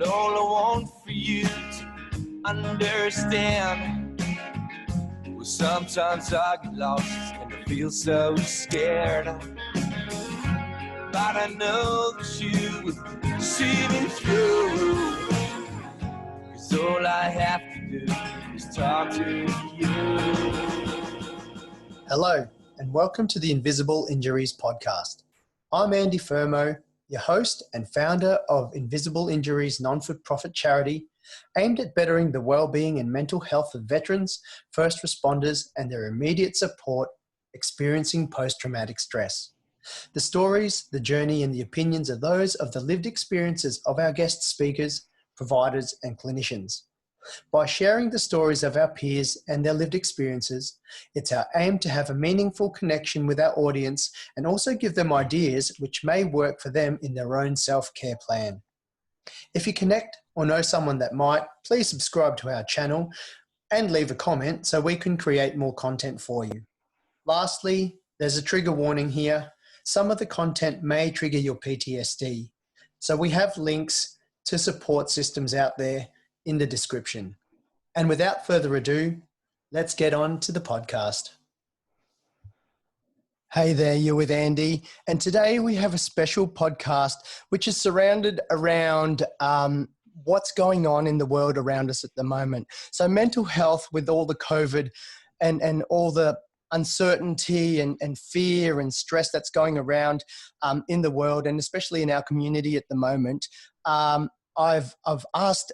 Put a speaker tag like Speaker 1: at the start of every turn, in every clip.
Speaker 1: all I want for you to understand. Well, sometimes I get lost and I feel so scared, but I know that you will see me through. 'Cause all I have to do is talk to you.
Speaker 2: Hello, and welcome to the Invisible Injuries podcast. I'm Andy Fermo, your host and founder of Invisible Injuries non-for-profit charity aimed at bettering the well-being and mental health of veterans, first responders, and their immediate support experiencing post-traumatic stress. The stories, the journey, and the opinions are those of the lived experiences of our guest speakers, providers, and clinicians. By sharing the stories of our peers and their lived experiences, it's our aim to have a meaningful connection with our audience and also give them ideas which may work for them in their own self-care plan. If you connect or know someone that might, please subscribe to our channel and leave a comment so we can create more content for you. Lastly, there's a trigger warning here. Some of the content may trigger your PTSD. So we have links to support systems out there in the description. And without further ado, let's get on to the podcast. Hey there, you're with Andy. And today we have a special podcast which is surrounded around what's going on in the world around us at the moment. So mental health with all the COVID and all the uncertainty and fear and stress that's going around in the world, and especially in our community at the moment. I've asked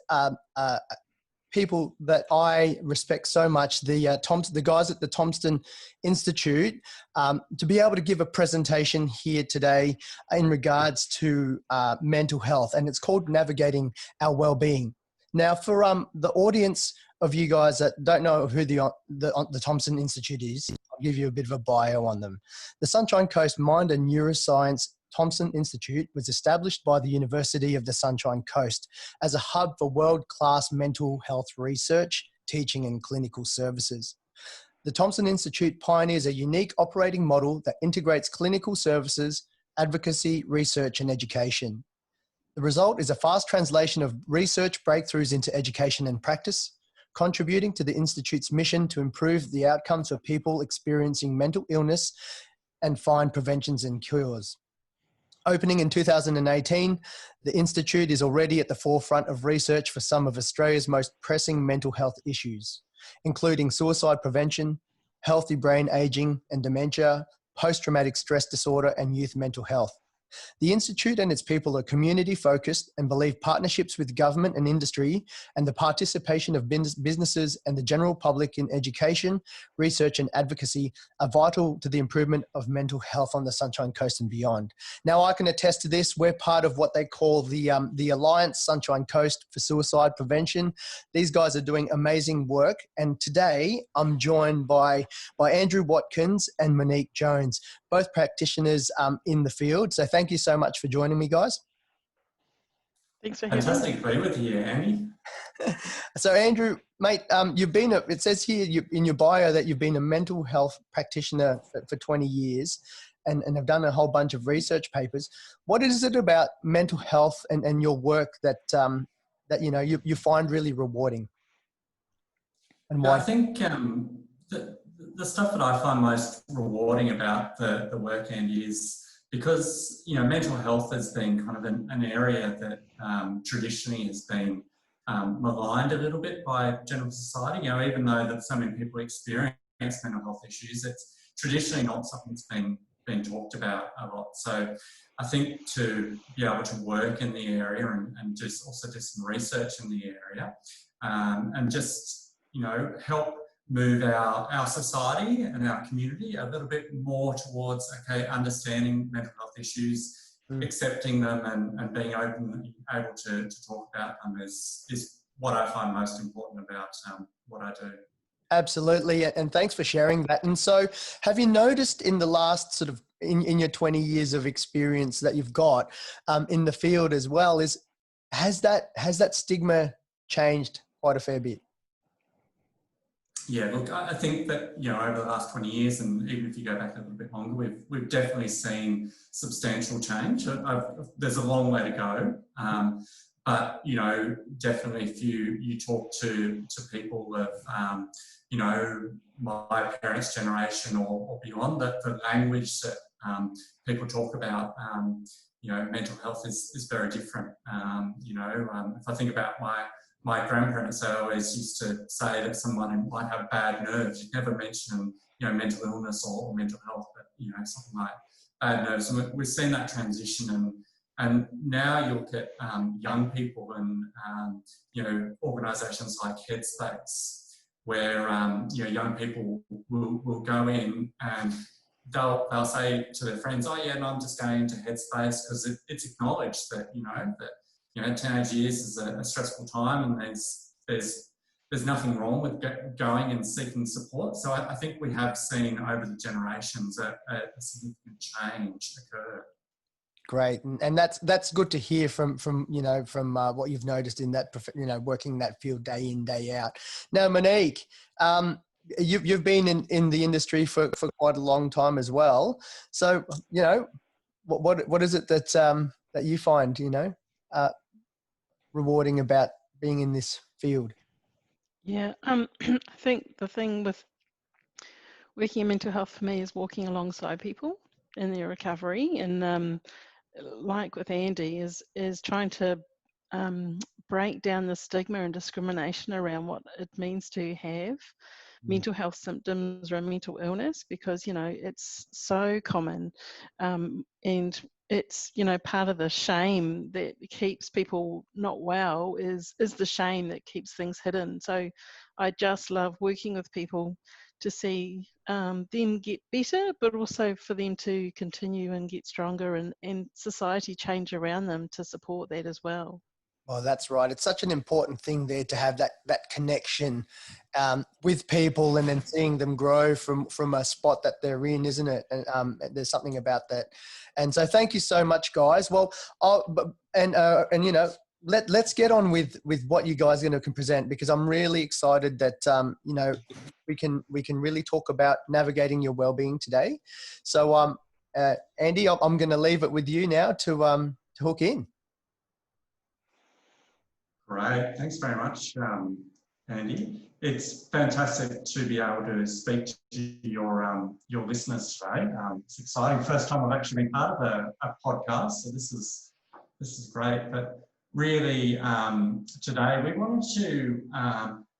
Speaker 2: people that I respect so much, the guys at the Thompson Institute, to be able to give a presentation here today in regards to mental health, and it's called Navigating Our Wellbeing. Now, for the audience of you guys that don't know who the Thompson Institute is, I'll give you a bit of a bio on them. The Sunshine Coast Mind and Neuroscience Thompson Institute was established by the University of the Sunshine Coast as a hub for world-class mental health research, teaching, and clinical services. The Thompson Institute pioneers a unique operating model that integrates clinical services, advocacy, research, and education. The result is a fast translation of research breakthroughs into education and practice, contributing to the Institute's mission to improve the outcomes for people experiencing mental illness and find preventions and cures. Opening in 2018, the Institute is already at the forefront of research for some of Australia's most pressing mental health issues, including suicide prevention, healthy brain aging and dementia, post-traumatic stress disorder, and youth mental health. The Institute and its people are community-focused and believe partnerships with government and industry and the participation of businesses and the general public in education, research, and advocacy are vital to the improvement of mental health on the Sunshine Coast and beyond. Now, I can attest to this. We're part of what they call the Alliance Sunshine Coast for Suicide Prevention. These guys are doing amazing work, and today I'm joined by Andrew Watkins and Monique Jones, both practitioners in the field. So thank you so much for joining me, guys.
Speaker 3: Thanks for having me.
Speaker 4: Fantastic to be with you, Andy.
Speaker 2: So Andrew, mate, it says here in your bio that you've been a mental health practitioner for 20 years and have done a whole bunch of research papers. What is it about mental health and your work that you find really rewarding? And why?
Speaker 4: I think the stuff that I find most rewarding about the work, Andy, is because, mental health has been kind of an area that traditionally has been maligned a little bit by general society. Even though that so many people experience mental health issues, it's traditionally not something that's been talked about a lot. So I think to be able to work in the area and just also do some research in the area and just, help move our society and our community a little bit more towards, understanding mental health issues, accepting them and being open, able to talk about them is what I find most important about what I do.
Speaker 2: Absolutely. And thanks for sharing that. And so have you noticed in the last sort of, in your 20 years of experience that you've got in the field as well, has that stigma changed quite a fair bit?
Speaker 4: Yeah, look, I think that, over the last 20 years, and even if you go back a little bit longer, we've definitely seen substantial change. There's a long way to go. But, you know, definitely if you talk to people of, you know, my parents' generation or beyond, that the language that people talk about, you know, mental health is very different. You know, if I think about my grandparents, they always used to say that someone might have bad nerves. You'd never mention, you know, mental illness or mental health, but, you know, something like bad nerves. And we've seen that transition, and now you'll get young people and, you know, organisations like Headspace, where, you know, young people will go in and they'll say to their friends, oh yeah, no, I'm just going to Headspace, because it's acknowledged that, you know, teenage years is a stressful time, and there's nothing wrong with going and seeking support. So I think we have seen over the generations a significant change occur.
Speaker 2: Great, and that's good to hear from you know, from what you've noticed in that, you know, working that field day in, day out. Now, Monique, you've been in the industry for quite a long time as well. So, you know, what is it that that you find, you know, rewarding about being in this field?
Speaker 3: Yeah, I think the thing with working in mental health for me is walking alongside people in their recovery, and like with Andy, is trying to break down the stigma and discrimination around what it means to have mental health symptoms or a mental illness, because, you know, it's so common, and it's, you know, part of the shame that keeps people not well is the shame that keeps things hidden. So I just love working with people to see them get better, but also for them to continue and get stronger, and society change around them to support that as well.
Speaker 2: Oh, that's right. It's such an important thing there to have that connection with people, and then seeing them grow from a spot that they're in, isn't it? And there's something about that. And so, thank you so much, guys. Well, and you know, let's get on with what you guys are going to present, because I'm really excited that you know, we can really talk about navigating your well-being today. So, Andy, I'm going to leave it with you now to hook in.
Speaker 4: Great, thanks very much, Andy. It's fantastic to be able to speak to your listeners today. It's exciting. First time I've actually been part of a podcast, so this is great. But really, today we wanted to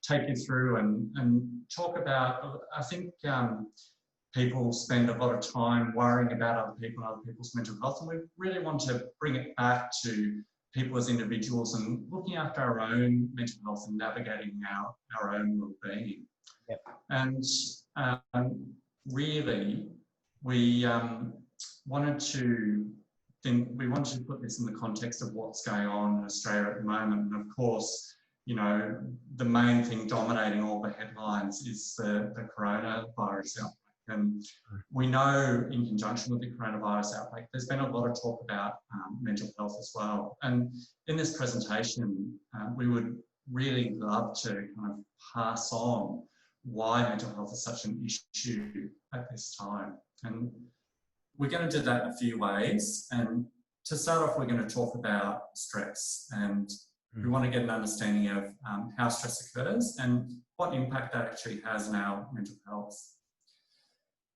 Speaker 4: take you through and talk about. I think people spend a lot of time worrying about other people and other people's mental health, and we really want to bring it back to people as individuals and looking after our own mental health and navigating our own well-being.
Speaker 2: Yep.
Speaker 4: And really, we wanted to put this in the context of what's going on in Australia at the moment. And of course, you know, the main thing dominating all the headlines is the coronavirus outbreak. And we know, in conjunction with the coronavirus outbreak, there's been a lot of talk about mental health as well. And in this presentation, we would really love to kind of pass on why mental health is such an issue at this time. And we're going to do that in a few ways. And to start off, we're going to talk about stress, and we want to get an understanding of how stress occurs and what impact that actually has on our mental health.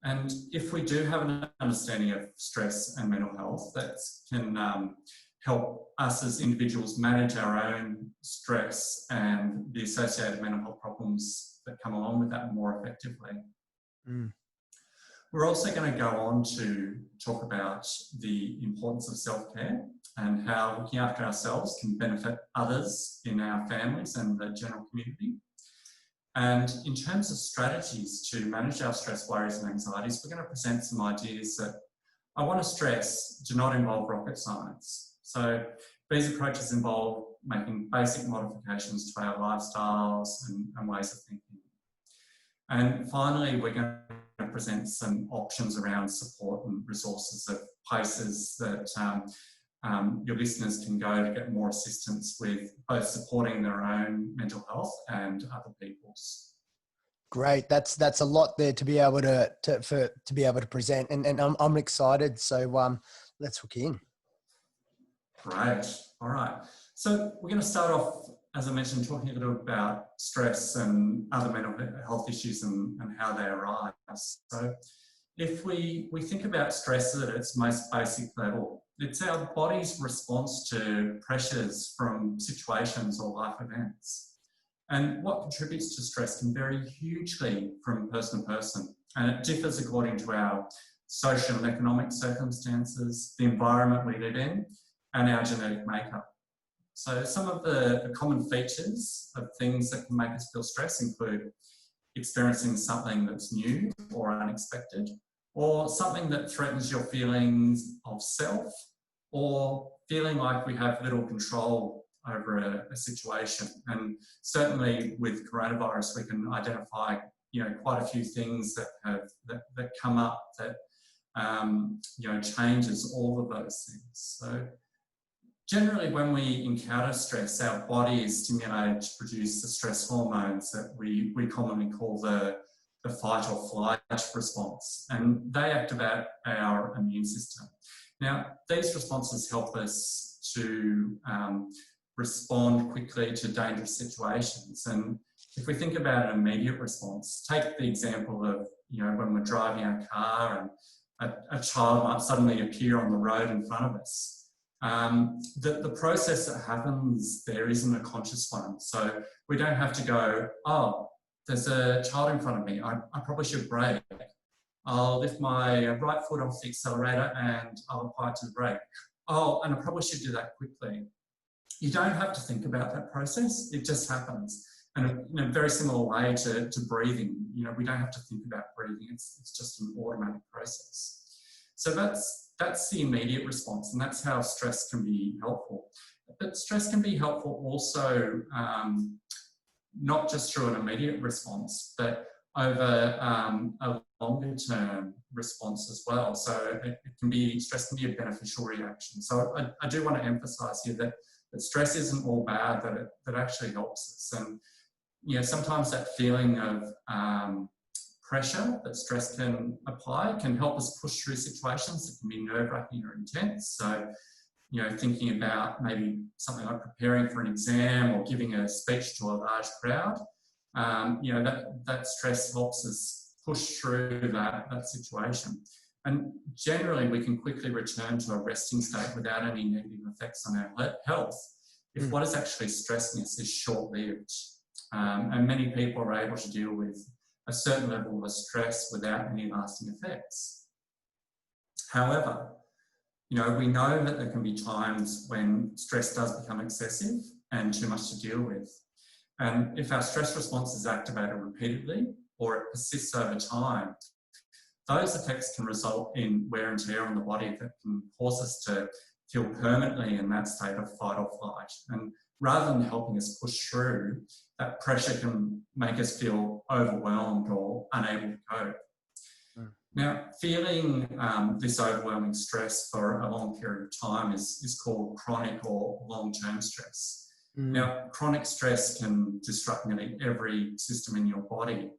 Speaker 4: And if we do have an understanding of stress and mental health, that can help us as individuals manage our own stress and the associated mental health problems that come along with that more effectively. We're also going to go on to talk about the importance of self-care and how looking after ourselves can benefit others in our families and the general community. And in terms of strategies to manage our stress, worries and anxieties, we're going to present some ideas that I want to stress do not involve rocket science. So these approaches involve making basic modifications to our lifestyles and ways of thinking. And finally, we're going to present some options around support and resources of places that your listeners can go to get more assistance with both supporting their own mental health and other people's.
Speaker 2: Great, that's a lot there to be able to present, and I'm excited. So let's hook in.
Speaker 4: Great. All right. So we're going to start off, as I mentioned, talking a little about stress and other mental health issues and how they arise. So if we think about stress at its most basic level, it's our body's response to pressures from situations or life events. And what contributes to stress can vary hugely from person to person, and it differs according to our social and economic circumstances, the environment we live in, and our genetic makeup. So some of the common features of things that can make us feel stress include experiencing something that's new or unexpected, or something that threatens your feelings of self, or feeling like we have little control over a situation. And certainly with coronavirus, we can identify, quite a few things that come up that changes all of those things. So generally, when we encounter stress, our body is stimulated to produce the stress hormones that we commonly call the fight or flight response, and they activate our immune system. Now, these responses help us to respond quickly to dangerous situations. And if we think about an immediate response, take the example of, when we're driving our car and a child might suddenly appear on the road in front of us. The process that happens there isn't a conscious one. So we don't have to go, oh, there's a child in front of me, I probably should brake. I'll lift my right foot off the accelerator and I'll apply to the brake. Oh, and I probably should do that quickly. You don't have to think about that process, it just happens. And in a very similar way to breathing, we don't have to think about breathing, it's just an automatic process. So that's the immediate response, and that's how stress can be helpful. But stress can be helpful also, not just through an immediate response, but over a longer term response as well. So stress can be a beneficial reaction. So I do want to emphasize here that stress isn't all bad, that it actually helps us. And sometimes that feeling of pressure that stress can apply can help us push through situations that can be nerve-wracking or intense. So, thinking about maybe something like preparing for an exam or giving a speech to a large crowd, that stress helps us push through that situation. And generally, we can quickly return to a resting state without any negative effects on our health if what is actually stressing us is short-lived. And many people are able to deal with a certain level of stress without any lasting effects. However, we know that there can be times when stress does become excessive and too much to deal with. And if our stress response is activated repeatedly or it persists over time, those effects can result in wear and tear on the body that can cause us to feel permanently in that state of fight or flight. And rather than helping us push through, that pressure can make us feel overwhelmed or unable to cope. Now, feeling this overwhelming stress for a long period of time is called chronic or long-term stress. Now, chronic stress can disrupt nearly every system in your body.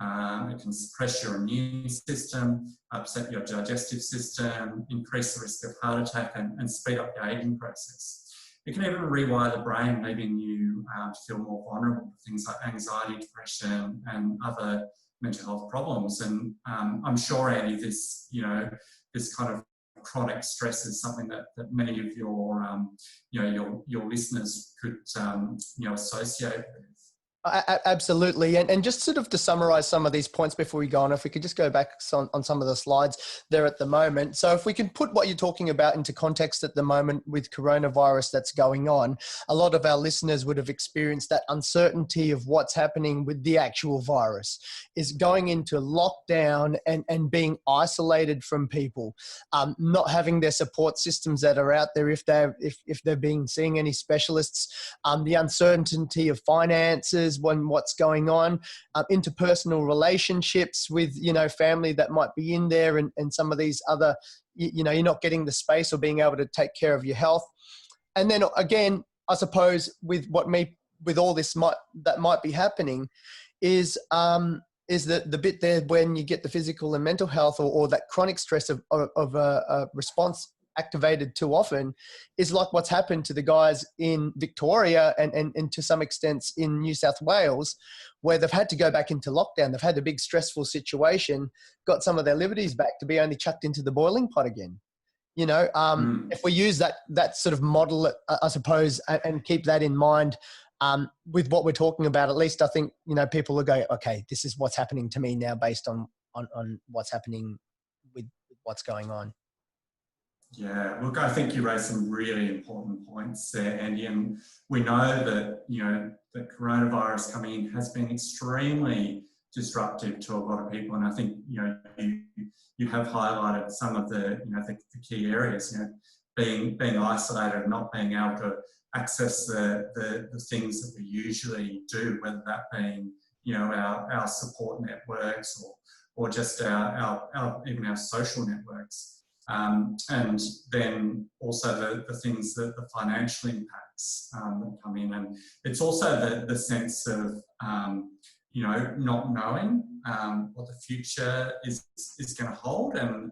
Speaker 4: It can suppress your immune system, upset your digestive system, increase the risk of heart attack and speed up the aging process. It can even rewire the brain, leaving you to feel more vulnerable to things like anxiety, depression, and other mental health problems. And I'm sure, Andy, this kind of chronic stress is something that many of your listeners could associate with.
Speaker 2: Absolutely. And just sort of to summarize some of these points before we go on, if we could just go back on some of the slides there at the moment. So if we can put what you're talking about into context at the moment with coronavirus that's going on, a lot of our listeners would have experienced that uncertainty of what's happening with the actual virus, is going into lockdown and being isolated from people, not having their support systems that are out there if they're being seeing any specialists, the uncertainty of finances, when what's going on, interpersonal relationships with, family that might be in there, and some of these other, you're not getting the space or being able to take care of your health. And then again, I suppose with all this that might be happening is the bit there when you get the physical and mental health or that chronic stress of a response activated too often is like what's happened to the guys in Victoria and to some extent in New South Wales, where they've had to go back into lockdown. They've had a big stressful situation, got some of their liberties back to be only chucked into the boiling pot again. You know, if we use that sort of model, I suppose, and keep that in mind with what we're talking about, at least I think, you know, people will go, okay, this is what's happening to me now based on what's happening with what's going on.
Speaker 4: Yeah, look, I think you raised some really important points there, Andy, and we know that, you know, the coronavirus coming in has been extremely disruptive to a lot of people, and I think, you know, you have highlighted some of the, you know, the key areas, you know, being isolated, not being able to access the things that we usually do, whether that being, you know, our support networks or just our even our social networks. And then also the things that the financial impacts that come in. And it's also the sense of, you know, not knowing what the future is going to hold. And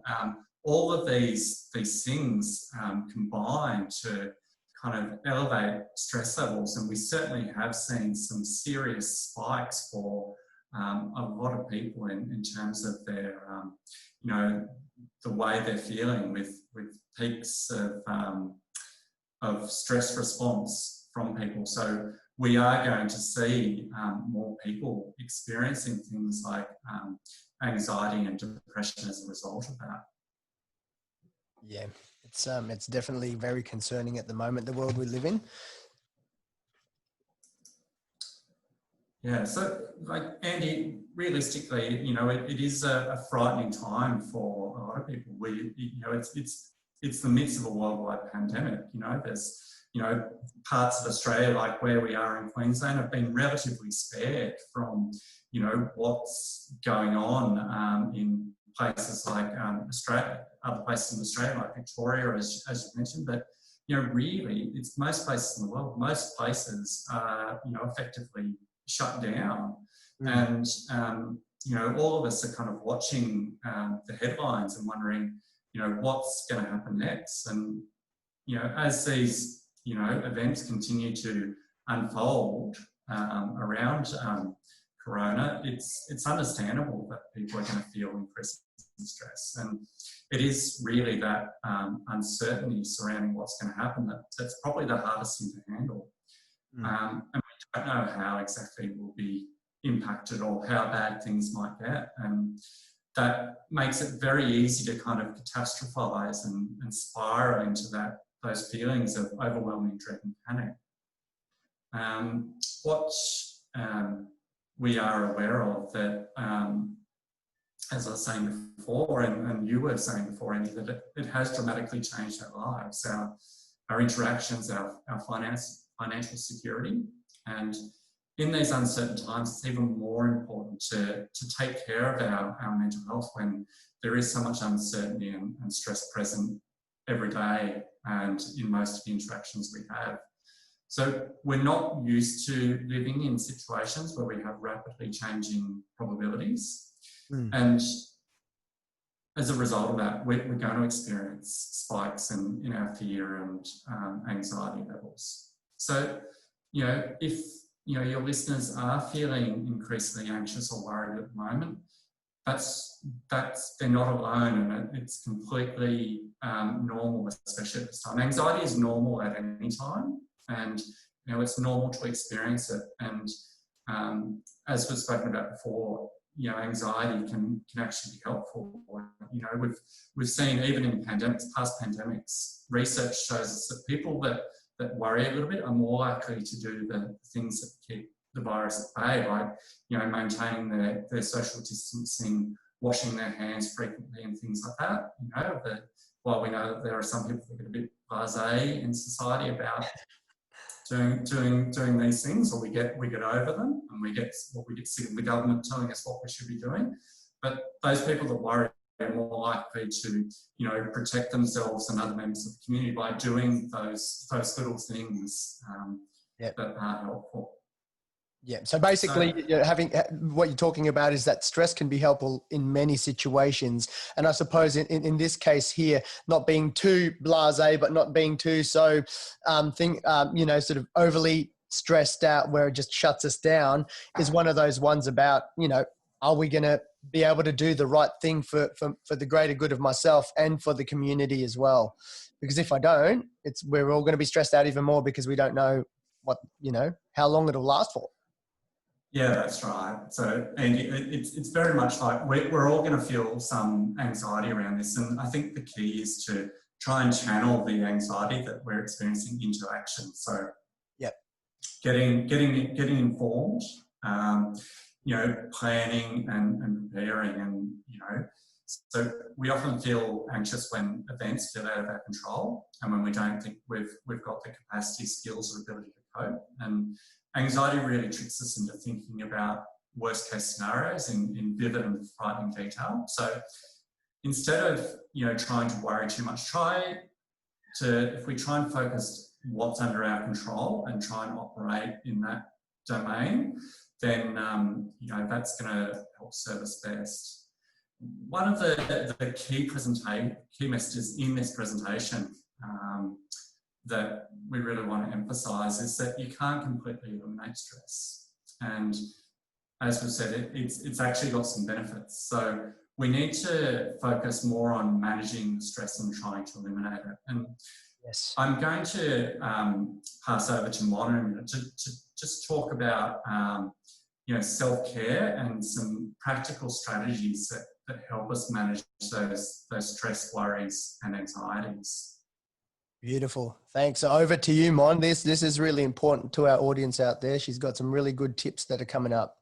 Speaker 4: all of these things combine to kind of elevate stress levels. And we certainly have seen some serious spikes for a lot of people in terms of their, you know, the way they're feeling with peaks of stress response from people. So we are going to see more people experiencing things like anxiety and depression as a result of that.
Speaker 2: Yeah, it's definitely very concerning at the moment, the world we live in.
Speaker 4: Yeah, so like Andy, realistically, you know, it is a frightening time for a lot of people. You know, it's the midst of a worldwide pandemic. You know, there's, you know, parts of Australia, like where we are in Queensland, have been relatively spared from, you know, what's going on in places like Australia, other places in Australia like Victoria, as you mentioned. But, you know, really, it's most places in the world. Most places are, you know, effectively shut down. And, you know, all of us are kind of watching the headlines and wondering, you know, what's going to happen next. And, you know, as these, you know, events continue to unfold around Corona, it's understandable that people are going to feel increasing stress. And it is really that uncertainty surrounding what's going to happen that's probably the hardest thing to handle. And we don't know how exactly we'll be impacted or how bad things might get. And that makes it very easy to kind of catastrophize and spiral into those feelings of overwhelming dread and panic. What we are aware of that, as I was saying before, and you were saying before, Andy, that it has dramatically changed our lives, our interactions, our financial security. And in these uncertain times, it's even more important to take care of our mental health when there is so much uncertainty and stress present every day and in most of the interactions we have. So we're not used to living in situations where we have rapidly changing probabilities. And as a result of that, we're going to experience spikes in our fear and anxiety levels. So, you know, if, you know, your listeners are feeling increasingly anxious or worried at the moment, they're not alone, and it's completely normal, especially at this time. Anxiety is normal at any time, and, you know, it's normal to experience it. And as we've spoken about before, you know, anxiety can actually be helpful. You know, we've seen even in pandemics, past pandemics, research shows us that people that worry a little bit are more likely to do the things that keep the virus at bay, like, you know, maintaining their social distancing, washing their hands frequently and things like that. You know, while we know that there are some people that get a bit blasé in society about doing these things, or we get over them, and we get sick of the government telling us what we should be doing. But those people that worry are more likely to, you know, protect themselves and other members of the community by doing those little things that are helpful.
Speaker 2: Yeah. So basically, having what you're talking about is that stress can be helpful in many situations. And I suppose in this case here, not being too blasé, but not being too so, sort of overly stressed out where it just shuts us down is one of those ones about, are we going to be able to do the right thing for the greater good of myself and for the community as well? Because if I don't, we're all going to be stressed out even more because we don't know how long it'll last for.
Speaker 4: Yeah, that's right. So, Andy, it's very much like we're all going to feel some anxiety around this. And I think the key is to try and channel the anxiety that we're experiencing into action. So, getting informed, planning and preparing, and so we often feel anxious when events feel out of our control, and when we don't think we've got the capacity, skills, or ability to cope. And anxiety really tricks us into thinking about worst case scenarios in vivid and frightening detail. So instead of trying to worry too much, if we try and focus what's under our control and try and operate in that domain, then that's going to help serve us best. One of the key messages in this presentation that we really want to emphasise is that you can't completely eliminate stress, and as we've said, it's actually got some benefits. So we need to focus more on managing the stress and trying to eliminate it. And
Speaker 2: yes,
Speaker 4: I'm going to pass over to Monique to just talk about self-care and some practical strategies that help us manage those stress, worries, and anxieties.
Speaker 2: Beautiful. Thanks. So over to you, Mon. This is really important to our audience out there. She's got some really good tips that are coming up.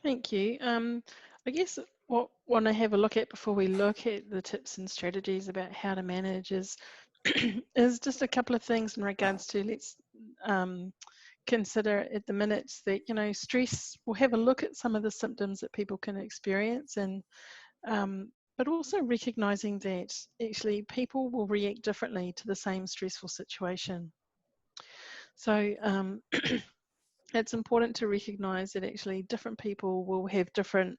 Speaker 3: Thank you. I guess what I want to have a look at before we look at the tips and strategies about how to manage is just a couple of things in regards to let's consider at the minute that stress. We'll have a look at some of the symptoms that people can experience, and but also recognizing that actually people will react differently to the same stressful situation. So it's important to recognize that actually different people will have different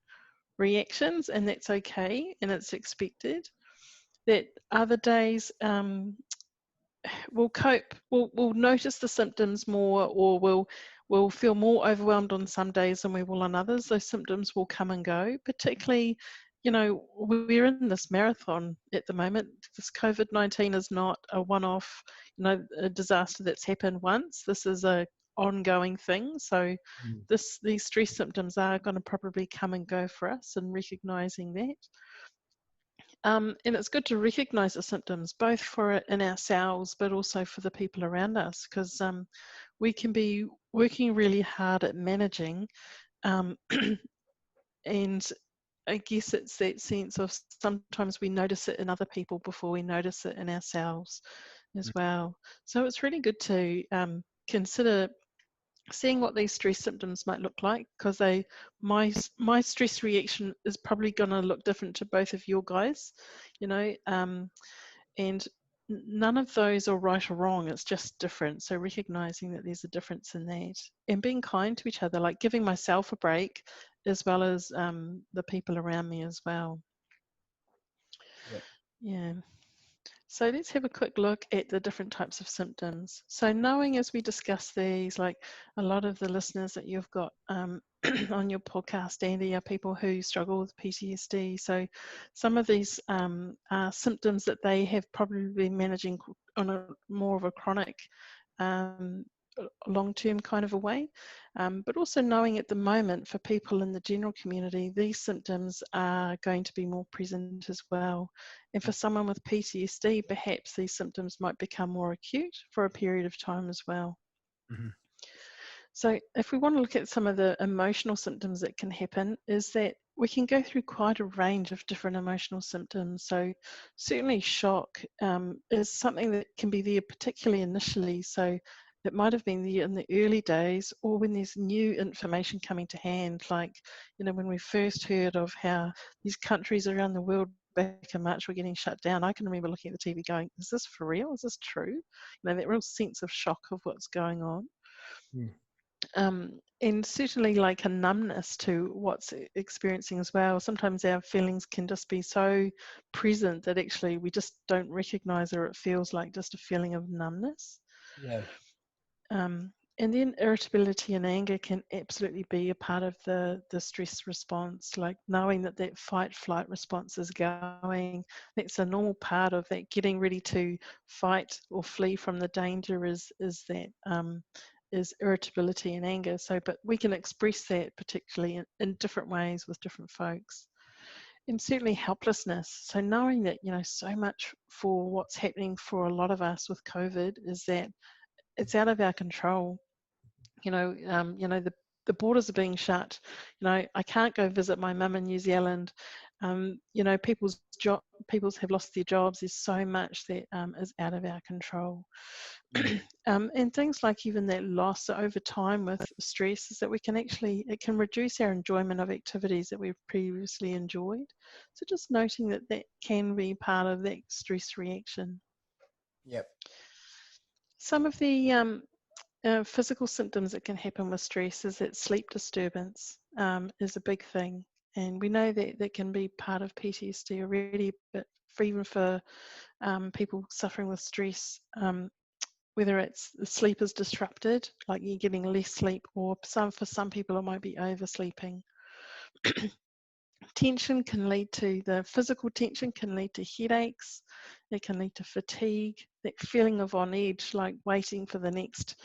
Speaker 3: reactions, and that's okay and it's expected. That other days we'll cope, we'll notice the symptoms more, or we'll feel more overwhelmed on some days than we will on others. Those symptoms will come and go, particularly we're in this marathon at the moment. This COVID-19 is not a one-off, a disaster that's happened once. This is a ongoing thing. So these stress symptoms are going to probably come and go for us, and recognizing that. And it's good to recognize the symptoms, both in ourselves, but also for the people around us, because we can be working really hard at managing, and I guess it's that sense of sometimes we notice it in other people before we notice it in ourselves as well. So it's really good to consider seeing what these stress symptoms might look like, because my stress reaction is probably going to look different to both of your guys, and none of those are right or wrong. It's just different. So recognizing that there's a difference in that, and being kind to each other, like giving myself a break as well as the people around me as well. Yeah. So let's have a quick look at the different types of symptoms. So knowing, as we discuss these, like a lot of the listeners that you've got on your podcast, Andy, are people who struggle with PTSD. So some of these are symptoms that they have probably been managing on a more of a chronic long-term kind of a way, but also knowing at the moment for people in the general community, these symptoms are going to be more present as well. And for someone with PTSD, perhaps these symptoms might become more acute for a period of time as well.
Speaker 2: Mm-hmm.
Speaker 3: So if we want to look at some of the emotional symptoms that can happen, is that we can go through quite a range of different emotional symptoms. So certainly shock is something that can be there particularly initially. So it might have been there in the early days, or when there's new information coming to hand, like, when we first heard of how these countries around the world back in March were getting shut down. I can remember looking at the TV going, is this for real? Is this true? That real sense of shock of what's going on. And certainly like a numbness to what's experiencing as well. Sometimes our feelings can just be so present that actually we just don't recognize, or it feels like just a feeling of numbness.
Speaker 2: Yeah.
Speaker 3: And then irritability and anger can absolutely be a part of the stress response, like knowing that that fight flight response is going. That's a normal part of that getting ready to fight or flee from the danger is irritability and anger. So, but we can express that particularly in different ways with different folks. And certainly helplessness. So knowing that, so much for what's happening for a lot of us with COVID is that it's out of our control. The borders are being shut. I can't go visit my mum in New Zealand. People's have lost their jobs. There's so much that is out of our control. And things like even that loss over time with stress is that it can reduce our enjoyment of activities that we've previously enjoyed. So just noting that can be part of that stress reaction.
Speaker 2: Yep.
Speaker 3: Some of the physical symptoms that can happen with stress is that sleep disturbance is a big thing, and we know that can be part of PTSD already, but even for people suffering with stress, whether it's the sleep is disrupted, like you're getting less sleep, or for some people it might be oversleeping. The physical tension can lead to headaches, it can lead to fatigue, that feeling of on edge, like waiting for the next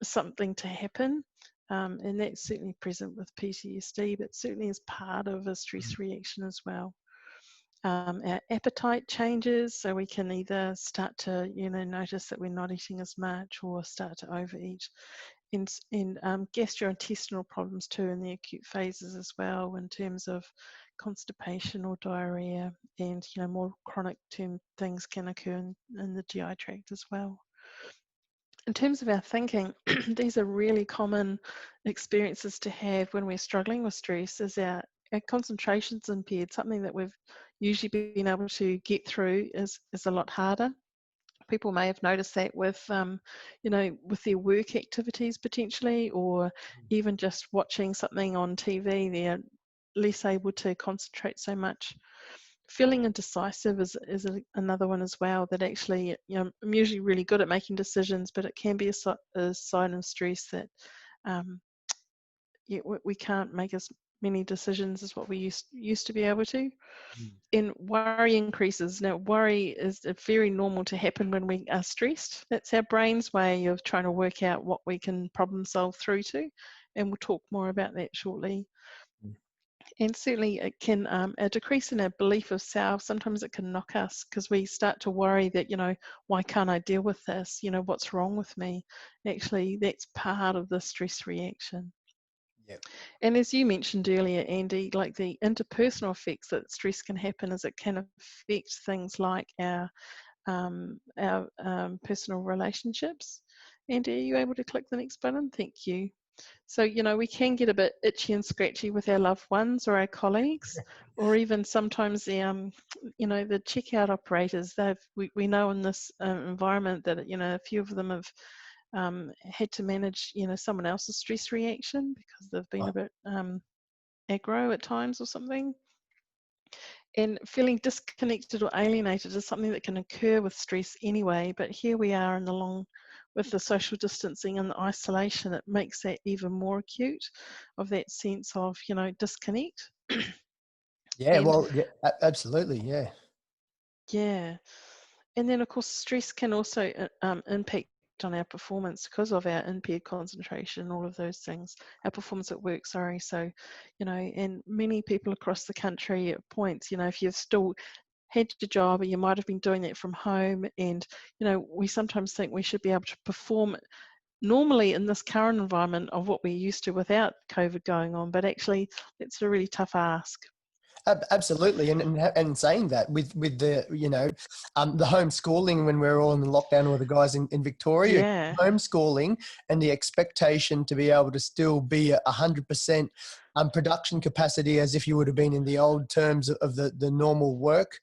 Speaker 3: something to happen. And that's certainly present with PTSD, but certainly is part of a stress reaction as well. Our appetite changes, so we can either start to notice that we're not eating as much or start to overeat. And gastrointestinal problems too in the acute phases as well, in terms of constipation or diarrhea, and more chronic term things can occur in the GI tract as well. In terms of our thinking, these are really common experiences to have when we're struggling with stress. Is our concentration's impaired. Something that we've usually been able to get through is a lot harder. People may have noticed that with with their work activities potentially, or even just watching something on TV, they're less able to concentrate so much. Feeling indecisive is another one as well, that actually, I'm usually really good at making decisions, but it can be a sign of stress that we can't make as many decisions as what we used to be able to. And worry increases. Now, worry is very normal to happen when we are stressed. That's our brain's way of trying to work out what we can problem solve through to, and we'll talk more about that shortly. And certainly it can, a decrease in our belief of self, sometimes it can knock us because we start to worry that, why can't I deal with this? What's wrong with me? Actually, that's part of the stress reaction.
Speaker 2: Yep.
Speaker 3: And as you mentioned earlier, Andy, like the interpersonal effects that stress can happen is it can affect things like our personal relationships. Andy, are you able to click the next button? Thank you. So, we can get a bit itchy and scratchy with our loved ones or our colleagues, or even sometimes the checkout operators. We know in this environment that, a few of them have had to manage, someone else's stress reaction because they've been a bit aggro at times or something. And feeling disconnected or alienated is something that can occur with stress anyway, but here we are with the social distancing and the isolation, it makes that even more acute, of that sense of, disconnect.
Speaker 2: Yeah, absolutely, yeah.
Speaker 3: Yeah. And then, of course, stress can also impact on our performance because of our impaired concentration, all of those things, our performance at work, sorry. So, and many people across the country at points, if you've still had your job, or you might have been doing that from home, and, we sometimes think we should be able to perform normally in this current environment of what we're used to without COVID going on, but actually it's a really tough ask.
Speaker 2: Absolutely, and saying that with the the homeschooling when we're all in the lockdown, or the guys in Victoria,
Speaker 3: Yeah.
Speaker 2: homeschooling, and the expectation to be able to still be 100% production capacity as if you would have been in the old terms of the normal work.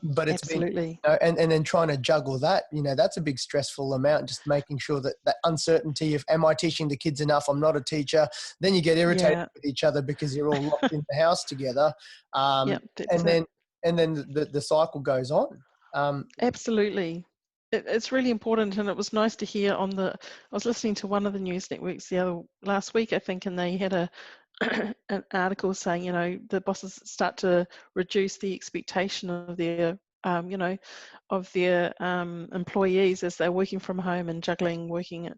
Speaker 2: But it's been,
Speaker 3: Absolutely.
Speaker 2: and then trying to juggle that, that's a big stressful amount, just making sure that uncertainty of, am I teaching the kids enough? I'm not a teacher. Then you get irritated
Speaker 3: Yeah.
Speaker 2: with each other because you're all locked in the house together.
Speaker 3: Yep, that's
Speaker 2: And
Speaker 3: it.
Speaker 2: then the cycle goes on.
Speaker 3: Absolutely. It's really important, and it was nice to hear I was listening to one of the news networks last week, I think, and they had an article saying, the bosses start to reduce the expectation of their, employees as they're working from home and juggling, working,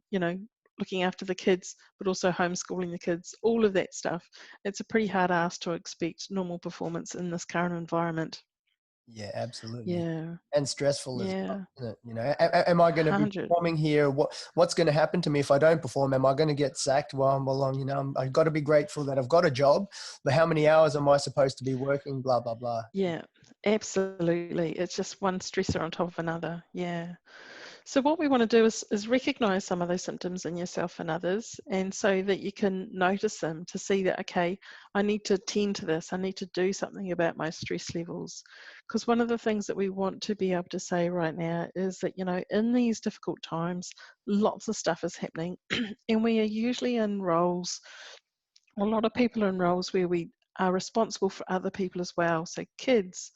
Speaker 3: looking after the kids, but also homeschooling the kids, all of that stuff. It's a pretty hard ask to expect normal performance in this current environment.
Speaker 2: Yeah, absolutely.
Speaker 3: Yeah.
Speaker 2: And stressful as
Speaker 3: Yeah.
Speaker 2: well, isn't it? Am I going to be
Speaker 3: 100.
Speaker 2: performing here? What's going to happen to me if I don't perform? Am I going to get sacked? Well, I've got to be grateful that I've got a job, but how many hours am I supposed to be working? Blah, blah, blah.
Speaker 3: Yeah, absolutely. It's just one stressor on top of another. Yeah. So what we want to do is recognize some of those symptoms in yourself and others, and so that you can notice them to see that, okay, I need to tend to this. I need to do something about my stress levels. Because one of the things that we want to be able to say right now is that, in these difficult times, lots of stuff is happening, and we are usually in roles, a lot of people are in roles where we are responsible for other people as well. So kids,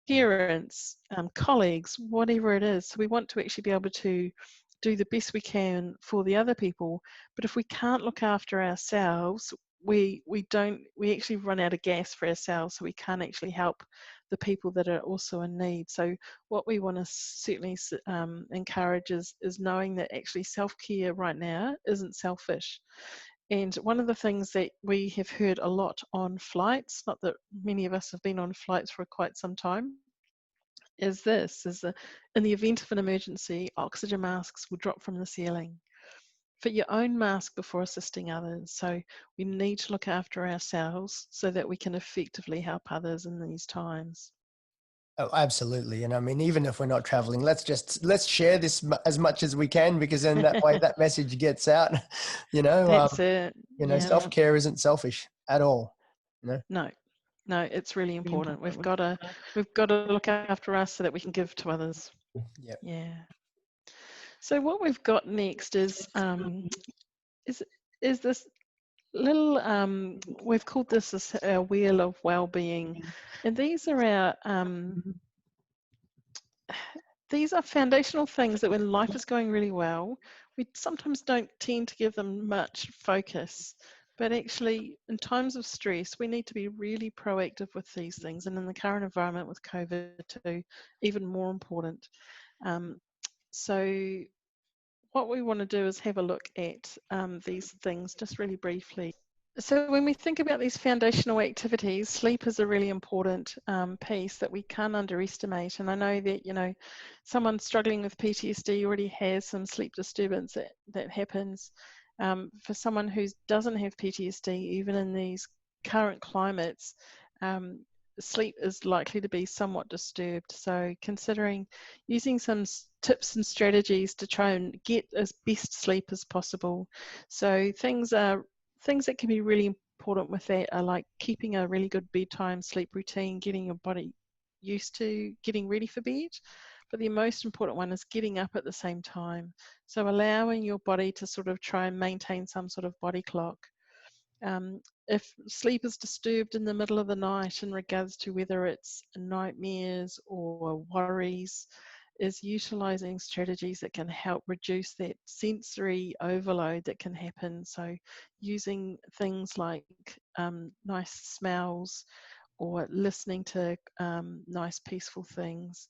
Speaker 3: parents, colleagues, whatever it is. So we want to actually be able to do the best we can for the other people. But if we can't look after ourselves, we actually run out of gas for ourselves, so we can't actually help the people that are also in need. So what we want to certainly encourage is knowing that actually self-care right now isn't selfish. And one of the things that we have heard a lot on flights, not that many of us have been on flights for quite some time, is in the event of an emergency, oxygen masks will drop from the ceiling. Fit your own mask before assisting others. So we need to look after ourselves so that we can effectively help others in these times.
Speaker 2: Oh, absolutely. And I mean, even if we're not traveling, let's share this as much as we can, because then that way that message gets out,
Speaker 3: That's it. Yeah.
Speaker 2: self-care isn't selfish at all.
Speaker 3: No, it's really important. We've got to look after us so that we can give to others.
Speaker 2: Yep.
Speaker 3: Yeah. So what we've got next is this little we've called this our wheel of well-being, and these are foundational things that when life is going really well, we sometimes don't tend to give them much focus. But actually, in times of stress, we need to be really proactive with these things. And in the current environment with COVID too, even more important. So what we want to do is have a look at these things just really briefly. So when we think about these foundational activities, sleep is a really important piece that we can't underestimate. And I know that, someone struggling with PTSD already has some sleep disturbance that happens. For someone who doesn't have PTSD, even in these current climates, sleep is likely to be somewhat disturbed. So considering using some tips and strategies to try and get as best sleep as possible. So things that can be really important with that are like keeping a really good bedtime sleep routine, getting your body used to getting ready for bed. But the most important one is getting up at the same time. So allowing your body to sort of try and maintain some sort of body clock. If sleep is disturbed in the middle of the night in regards to whether it's nightmares or worries, is utilizing strategies that can help reduce that sensory overload that can happen. So using things like nice smells or listening to nice peaceful things,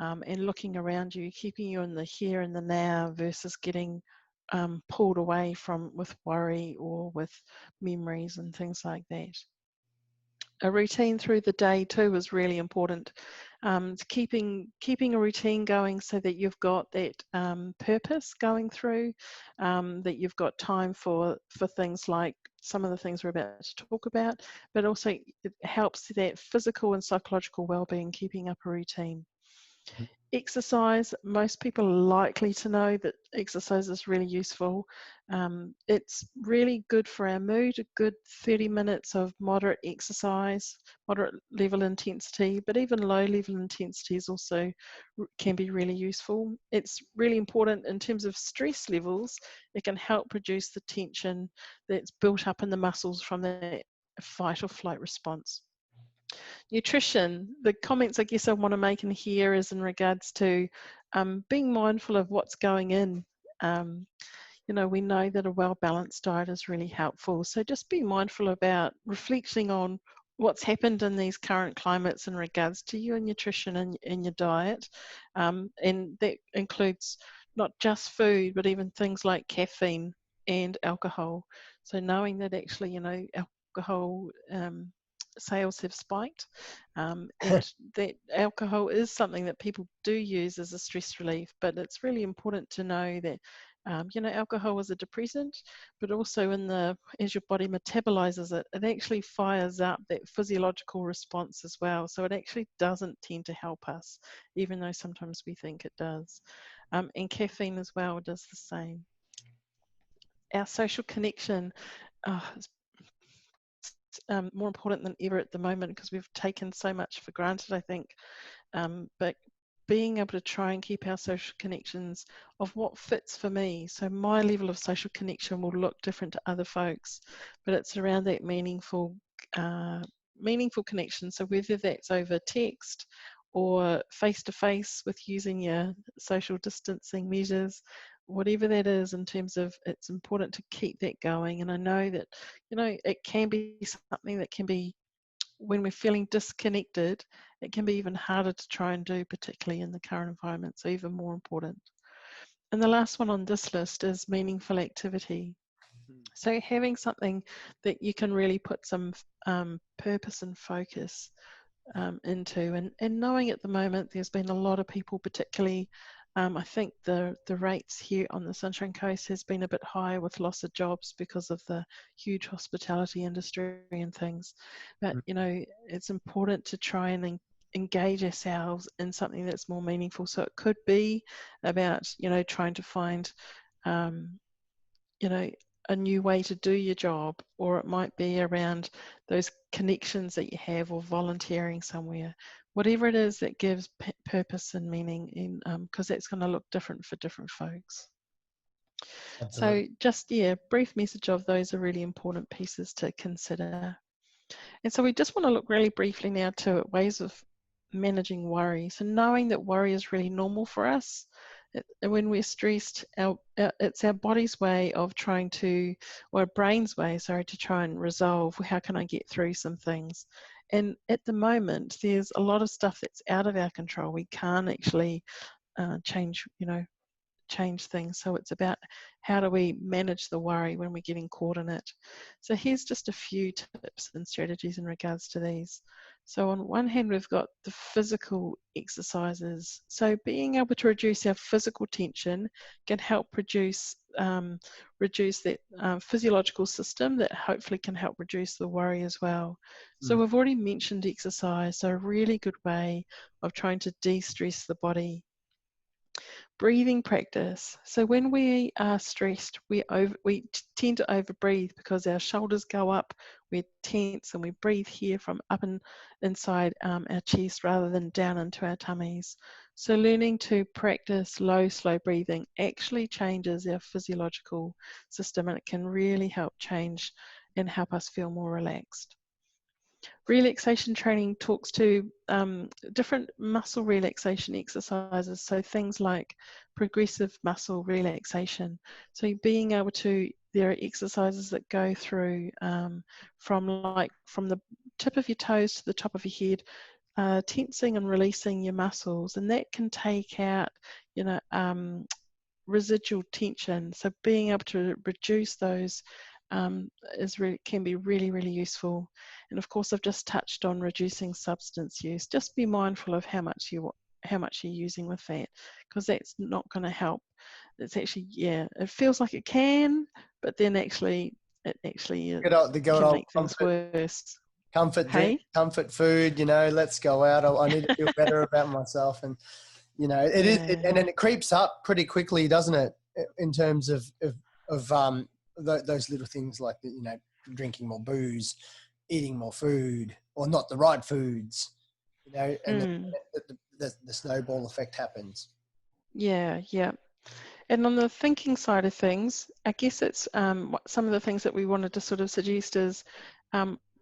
Speaker 3: and looking around you, keeping you in the here and the now versus getting pulled away with worry or with memories and things like that. A routine through the day too is really important. Keeping a routine going so that you've got that purpose going through, that you've got time for things like some of the things we're about to talk about, but also it helps that physical and psychological well-being, keeping up a routine. Exercise, most people are likely to know that exercise is really useful. It's really good for our mood, a good 30 minutes of moderate exercise, moderate level intensity, but even low level intensity is also can be really useful. It's really important in terms of stress levels. It can help reduce the tension that's built up in the muscles from the fight or flight response. Nutrition, the comments I guess I want to make in here is in regards to being mindful of what's going in. You know, we know that a well-balanced diet is really helpful. So just be mindful about reflecting on what's happened in these current climates in regards to your nutrition and your diet. And that includes not just food, but even things like caffeine and alcohol. So knowing that actually, you know, alcohol sales have spiked, and that alcohol is something that people do use as a stress relief, but it's really important to know that you know, alcohol is a depressant, but also as your body metabolizes it, it actually fires up that physiological response as well. So it actually doesn't tend to help us, even though sometimes we think it does. And caffeine as well does the same. Our social connection is more important than ever at the moment because we've taken so much for granted, I think. But being able to try and keep our social connections of what fits for me. So my level of social connection will look different to other folks, but it's around that meaningful connection. So whether that's over text or face-to-face with using your social distancing measures, whatever that is in terms of, it's important to keep that going. And I know that, you know, it can be something that can be, when we're feeling disconnected, it can be even harder to try and do, particularly in the current environment, so even more important. And the last one on this list is meaningful activity. So having something that you can really put some purpose and focus into, and knowing at the moment there's been a lot of people, particularly I think the rates here on the Sunshine Coast has been a bit higher with loss of jobs because of the huge hospitality industry and things. But, you know, it's important to try and engage ourselves in something that's more meaningful. So it could be about, you know, trying to find, you know, a new way to do your job, or it might be around those connections that you have, or volunteering somewhere, whatever it is that gives purpose and meaning, in because that's going to look different for different folks. Absolutely. So just, yeah, brief message of those are really important pieces to consider. And so we just want to look really briefly now to ways of managing worry. So knowing that worry is really normal for us. When we're stressed, it's our body's way of trying to, or our brain's way, sorry, to try and resolve, how can I get through some things? And at the moment, there's a lot of stuff that's out of our control. We can't actually change things. So it's about how do we manage the worry when we're getting caught in it. So here's just a few tips and strategies in regards to these. So on one hand, we've got the physical exercises. So being able to reduce our physical tension can help reduce that physiological system that hopefully can help reduce the worry as well. So we've already mentioned exercise, so a really good way of trying to de-stress the body. Breathing practice. So when we are stressed, we tend to overbreathe because our shoulders go up, we're tense, and we breathe here from up and inside our chest rather than down into our tummies. So learning to practice slow breathing actually changes our physiological system, and it can really help change and help us feel more relaxed. Relaxation training talks to different muscle relaxation exercises, so things like progressive muscle relaxation. So being able to, there are exercises that go through from the tip of your toes to the top of your head, tensing and releasing your muscles, and that can take out, you know, residual tension. So being able to reduce those can be really useful. And of course, I've just touched on reducing substance use. Just be mindful of how much you're using with that, because that's not going to help. It's actually, yeah, it feels like it can, but then actually it actually can make things worse.
Speaker 2: Comfort drink, comfort food, you know, let's go out. I need to feel better about myself. And It is, and then it creeps up pretty quickly, doesn't it? In terms of those little things like drinking more booze, eating more food, or not the right foods, and the snowball effect happens.
Speaker 3: Yeah. And on the thinking side of things, I guess it's some of the things that we wanted to sort of suggest is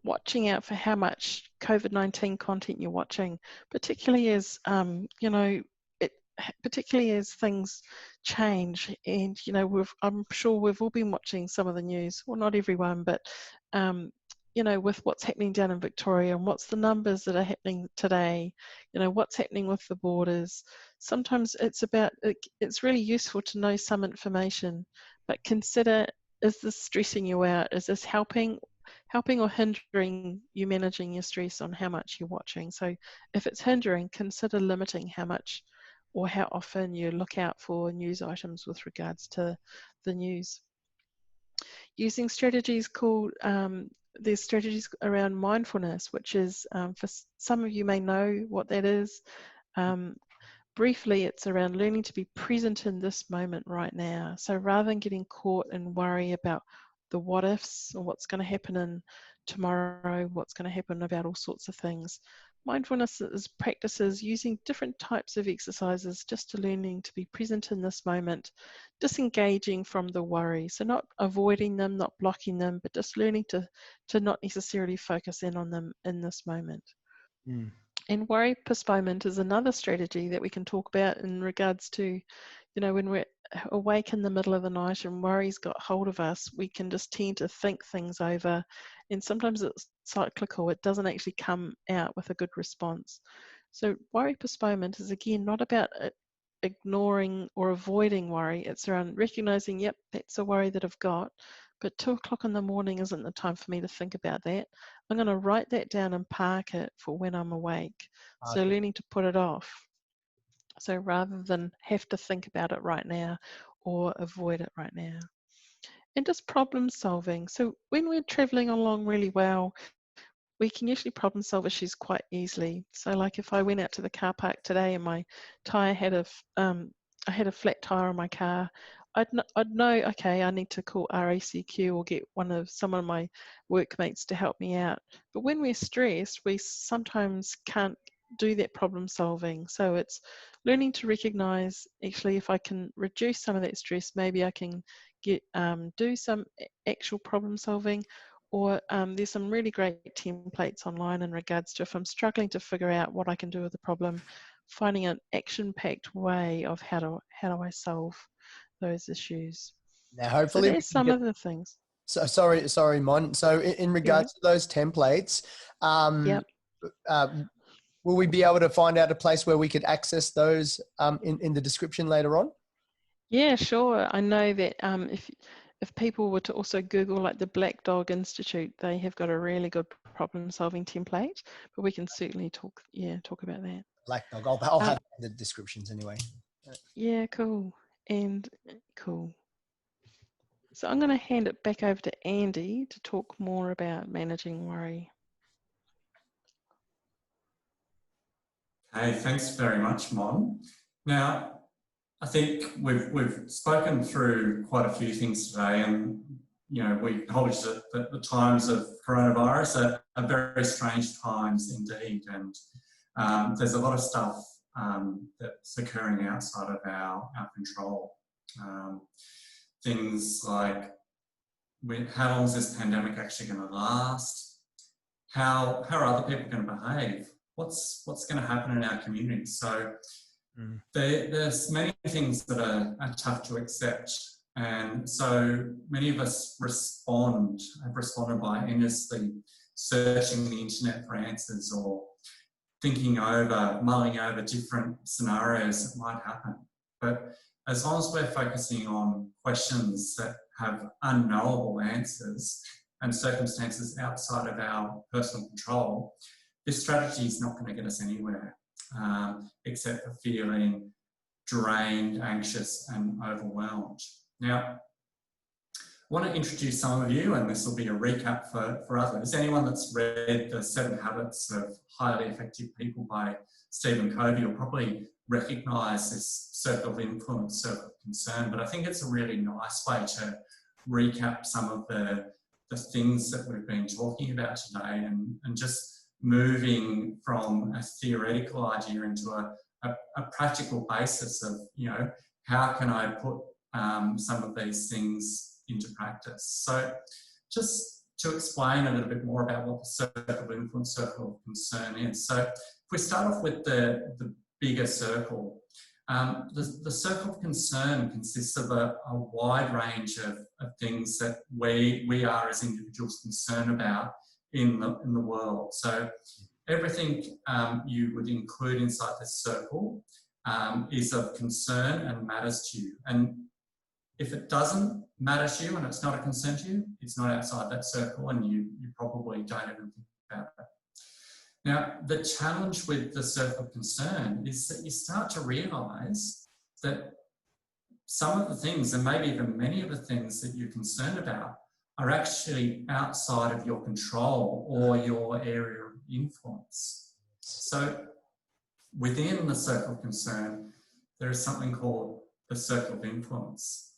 Speaker 3: watching out for how much COVID-19 content you're watching, particularly as particularly as things change. And I'm sure we've all been watching some of the news, well, not everyone, but with what's happening down in Victoria and what's the numbers that are happening today, what's happening with the borders. Sometimes it's really useful to know some information, but consider, is this stressing you out? Is this helping or hindering you managing your stress on how much you're watching? So if it's hindering, consider limiting how much or how often you look out for news items with regards to the news. Using strategies called, there's strategies around mindfulness, which is, for some of you may know what that is. Briefly, it's around learning to be present in this moment right now. So rather than getting caught in worry about the what ifs or what's going to happen in tomorrow, what's going to happen about all sorts of things, mindfulness is practices using different types of exercises just to learning to be present in this moment, disengaging from the worry. So not avoiding them, not blocking them, but just learning to not necessarily focus in on them in this moment. And worry postponement is another strategy that we can talk about in regards to, when we're awake in the middle of the night and worry's got hold of us, we can just tend to think things over, and sometimes it's cyclical. It doesn't actually come out with a good response. So worry postponement is, again, not about ignoring or avoiding worry. It's around recognizing, yep, that's a worry that I've got, but 2 o'clock in the morning isn't the time for me to think about that. I'm going to write that down and park it for when I'm awake. So learning to put it off. So rather than have to think about it right now or avoid it right now. And just problem solving. So when we're traveling along really well, we can usually problem solve issues quite easily. So like if I went out to the car park today and my tire had I had a flat tire on my car, I'd know, okay, I need to call RACQ or get some of my workmates to help me out. But when we're stressed, we sometimes can't do that problem solving. So it's learning to recognize, actually, if I can reduce some of that stress, maybe I can do some actual problem solving. Or there's some really great templates online in regards to, if I'm struggling to figure out what I can do with the problem, finding an action-packed way of how do I solve those issues.
Speaker 2: Now, hopefully,
Speaker 3: so there's some of the things.
Speaker 2: So sorry, Mon. So in regards to those templates, will we be able to find out a place where we could access those in the description later on? Yeah,
Speaker 3: sure. I know that if people were to also Google like the Black Dog Institute, they have got a really good problem-solving template. But we can certainly talk about that.
Speaker 2: Black Dog. I'll have the descriptions anyway.
Speaker 3: Yeah, cool. And cool. So I'm going to hand it back over to Andy to talk more about managing worry.
Speaker 4: Hey, thanks very much, Mon. Now, I think we've spoken through quite a few things today, and we acknowledge that the times of coronavirus are very strange times indeed, and there's a lot of stuff that's occurring outside of our control. Things like how long is this pandemic actually going to last? How are other people going to behave? What's going to happen in our community? So there's many things that are tough to accept, and so many of us have responded by endlessly searching the internet for answers or mulling over different scenarios that might happen. But as long as we're focusing on questions that have unknowable answers and circumstances outside of our personal control, this strategy is not going to get us anywhere, except for feeling drained, anxious, and overwhelmed. Now, I want to introduce some of you, and this will be a recap for others. Anyone that's read The 7 Habits of Highly Effective People by Stephen Covey will probably recognise this circle of influence, circle of concern, but I think it's a really nice way to recap some of the things that we've been talking about today, and just moving from a theoretical idea into a practical basis of, you know, how can I put some of these things into practice. So just to explain a little bit more about what the circle of influence, circle of concern is. So if we start off with the bigger circle, the circle of concern consists of a wide range of things that we are as individuals concerned about in the world. So everything you would include inside this circle is of concern and matters to you. And if it doesn't matter to you and it's not a concern to you, it's not outside that circle, and you probably don't even think about it. Now, the challenge with the circle of concern is that you start to realise that some of the things, and maybe even many of the things that you're concerned about, are actually outside of your control or your area of influence. So within the circle of concern, there is something called the circle of influence.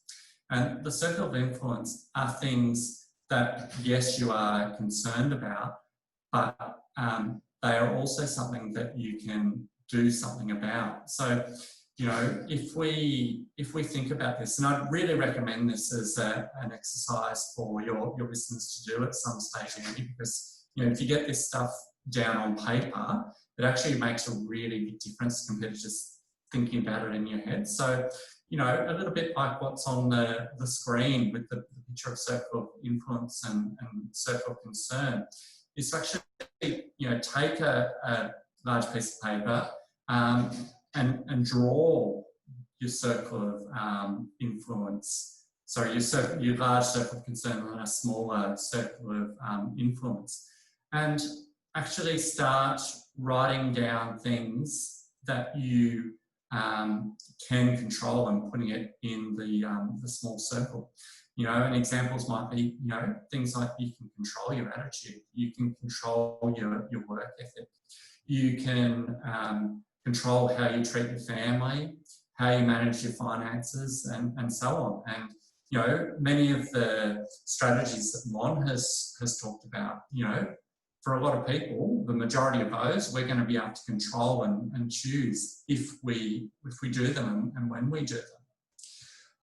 Speaker 4: And the circle of influence are things that, yes, you are concerned about, but they are also something that you can do something about. So, you know, if we think about this, and I'd really recommend this as an exercise for your listeners to do at some stage, because, you know, if you get this stuff down on paper, it actually makes a really big difference compared to just thinking about it in your head. So, you know, a little bit like what's on the screen with the picture of circle of influence and circle of concern, is to actually, you know, take a large piece of paper and draw your circle of influence. Sorry, your large circle of concern and a smaller circle of influence, and actually start writing down things that you can control and putting it in the small circle. You know, and examples might be, you know, things like you can control your attitude, you can control your work ethic, you can control how you treat your family, how you manage your finances, and so on. And, you know, many of the strategies that Mon has talked about, you know, for a lot of people, the majority of those we're going to be able to control and choose if we do them and when we do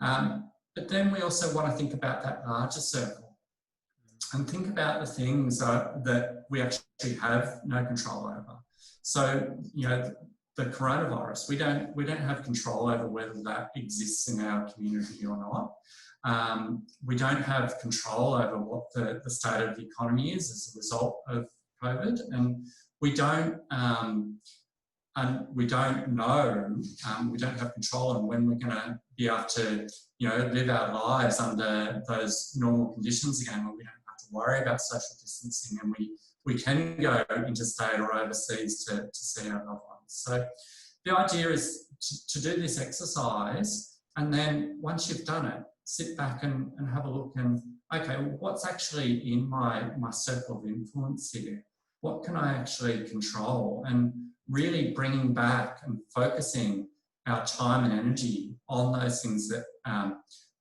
Speaker 4: them. But then we also want to think about that larger circle and think about the things that we actually have no control over. So, you know, the coronavirus, we don't have control over whether that exists in our community or not. We don't have control over what the state of the economy is as a result of COVID, and we don't know, we don't have control on when we're going to be able to, you know, live our lives under those normal conditions again, where we don't have to worry about social distancing, and we can go interstate or overseas to see our loved ones. So the idea is to do this exercise, and then once you've done it, sit back and have a look and, okay, well, what's actually in my circle of influence here? What can I actually control? And really bringing back and focusing our time and energy on those things that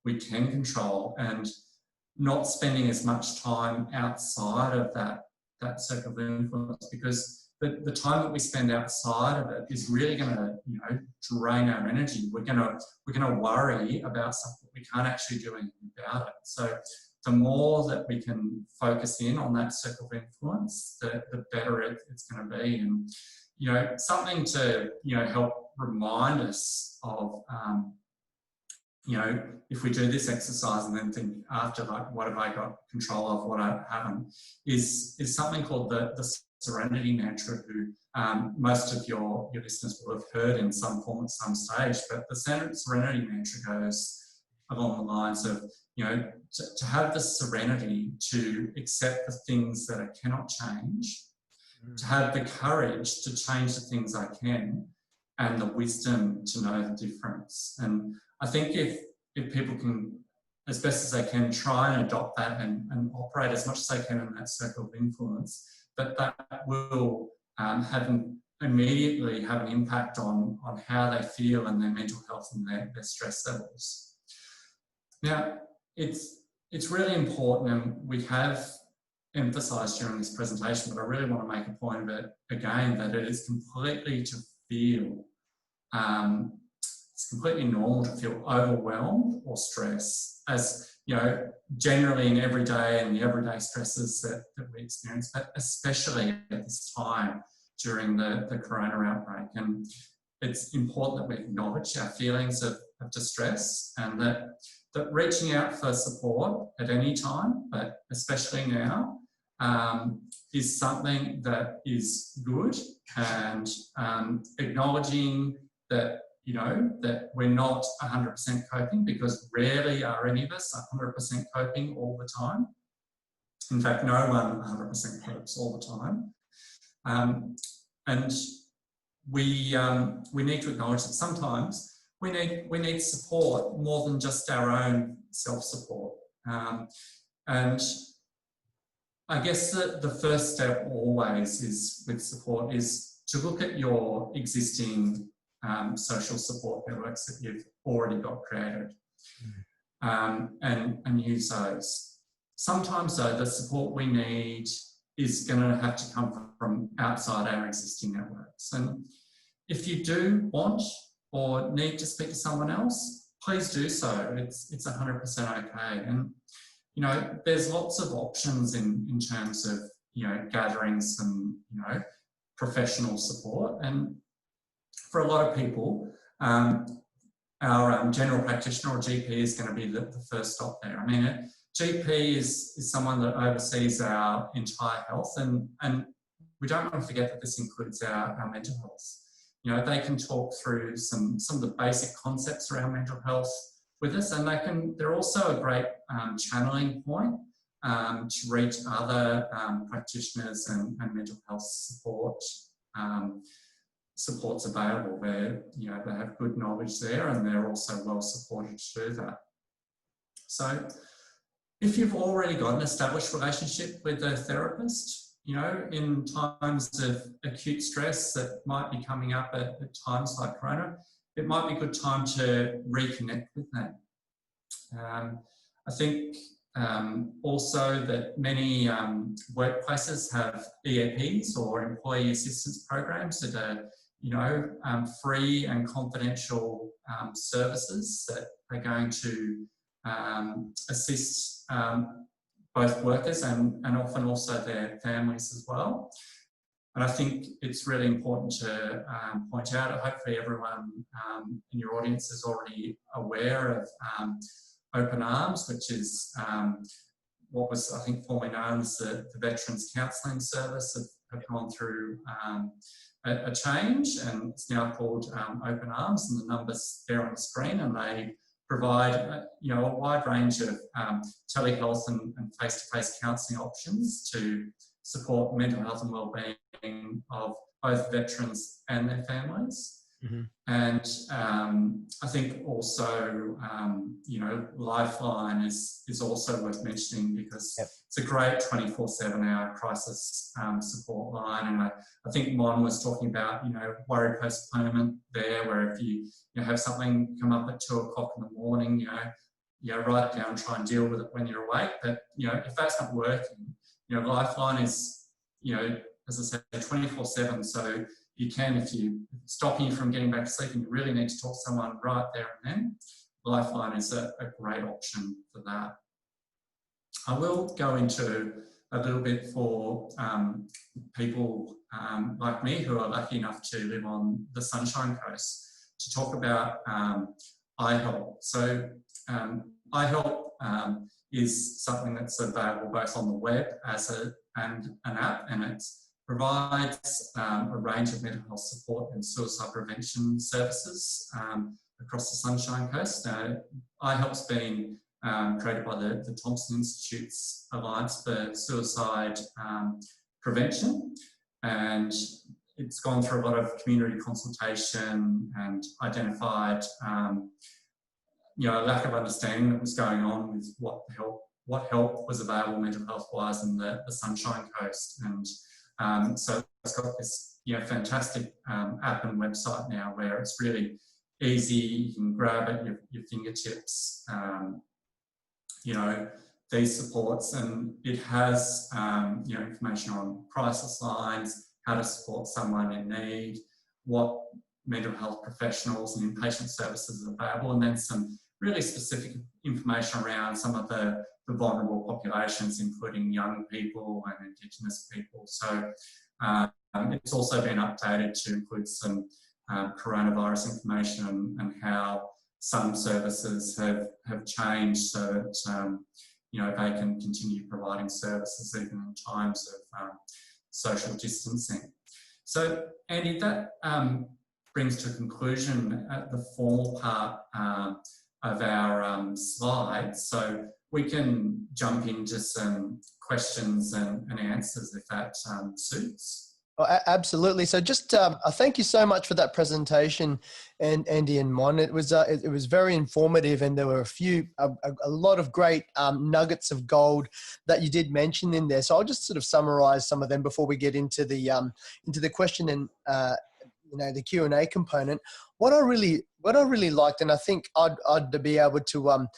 Speaker 4: we can control, and not spending as much time outside of that circle of influence, because the time that we spend outside of it is really going to, you know, drain our energy. We're going to worry about stuff that we can't actually do anything about it. So the more that we can focus in on that circle of influence, the better it's going to be. And, you know, something to, you know, help remind us of, you know, if we do this exercise and then think after, like, what have I got control of, what I haven't, is something called the serenity mantra, who most of your listeners will have heard in some form at some stage. But the serenity mantra goes along the lines of, you know, to have the serenity to accept the things that I cannot change, to have the courage to change the things I can, and the wisdom to know the difference. And I think if people can, as best as they can, try and adopt that and operate as much as they can in that circle of influence, that will have immediately have an impact on how they feel and their mental health and their stress levels. Now, it's really important, and we have emphasised during this presentation, but I really want to make a point of it again, that it is completely to feel, it's completely normal to feel overwhelmed or stressed, as you know, generally in everyday and the everyday stresses that we experience, but especially at this time during the corona outbreak. And it's important that we acknowledge our feelings of distress, and that reaching out for support at any time, but especially now, is something that is good, and acknowledging that, you know, that we're not 100% coping, because rarely are any of us 100% coping all the time. In fact, no one 100% copes all the time. And we need to acknowledge that sometimes we need support more than just our own self-support. And I guess the first step always is with support is to look at your existing social support networks that you've already got created, and use those. Sometimes though, the support we need is going to have to come from outside our existing networks. And if you do want or need to speak to someone else, please do so. It's 100% okay. And you know, there's lots of options in terms of, you know, gathering some, you know, professional support. And for a lot of people, our general practitioner or GP is going to be the first stop there. I mean, a GP is someone that oversees our entire health, and we don't want to forget that this includes our mental health. You know, they can talk through some of the basic concepts around mental health with us, and they're also a great channeling point to reach other practitioners and mental health supports available. You know, they have good knowledge there, and they're also well supported to do that. So if you've already got an established relationship with a therapist, you know, in times of acute stress that might be coming up at times like corona, it might be a good time to reconnect with them. I think also that many workplaces have EAPs, or employee assistance programs, that are, you know, free and confidential services that are going to assist both workers and often also their families as well. And I think it's really important to point out, hopefully everyone in your audience is already aware of Open Arms, which is what was, I think, formerly known as the Veterans Counselling Service, have gone through a change, and it's now called Open Arms, and the numbers there on the screen, and they provide you know, a wide range of telehealth and face-to-face counselling options to support mental health and wellbeing of both veterans and their families. Mm-hmm. And I think also, you know, Lifeline is also worth mentioning, because it's a great 24/7-hour crisis support line. And I think Mon was talking about, you know, worry postponement there, where if you have something come up at 2 o'clock in the morning, you know, write it down, try and deal with it when you're awake. But, you know, if that's not working, you know, Lifeline is, you know, as I said, 24/7. So you can, if it's stopping you from getting back to sleep and you really need to talk to someone right there and then, Lifeline is a great option for that. I will go into a little bit for people like me who are lucky enough to live on the Sunshine Coast, to talk about iHelp. So iHelp is something that's available both on the web and an app, and it provides a range of mental health support and suicide prevention services across the Sunshine Coast. iHelp's been created by the Thompson Institute's Alliance for Suicide Prevention, and it's gone through a lot of community consultation and identified you know, a lack of understanding that was going on with what help was available mental health wise in the Sunshine Coast. And so it's got this fantastic app and website now where it's really easy. You can grab at your fingertips, these supports, and it has, information on crisis lines, how to support someone in need, what mental health professionals and inpatient services are available, and then some really specific information around some of the vulnerable populations, including young people and Indigenous people. So it's also been updated to include some coronavirus information and how some services have changed so that they can continue providing services even in times of social distancing. So Andy, that brings to a conclusion the formal part of our slides. So we can jump into some questions and answers if that suits.
Speaker 2: Oh, absolutely. So just thank you so much for that presentation, and Andy and Mon. It was very informative, and there were a lot of great nuggets of gold that you did mention in there. So I'll just sort of summarize some of them before we get into the question and the Q&A component. What I really liked, and I think I'd be able to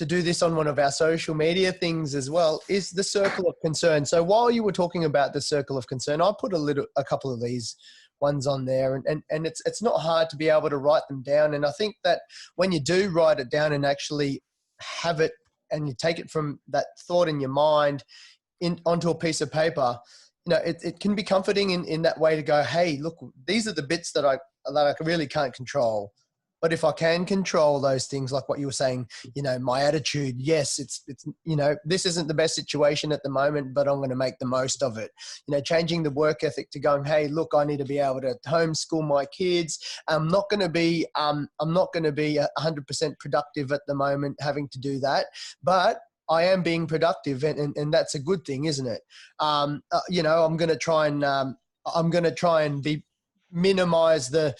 Speaker 2: do this on one of our social media things as well, is the circle of concern. So while you were talking about the circle of concern, I put a couple of these ones on there, and it's not hard to be able to write them down. And I think that when you do write it down and actually have it, and you take it from that thought in your mind onto a piece of paper, it can be comforting in that way to go, hey, look, these are the bits that I really can't control. But if I can control those things, like what you were saying, my attitude, yes, it's this isn't the best situation at the moment, but I'm going to make the most of it. Changing the work ethic to going, hey, look, I need to be able to homeschool my kids. I'm not going to be 100% productive at the moment having to do that, but I am being productive, and that's a good thing, isn't it? I'm going to try and minimize the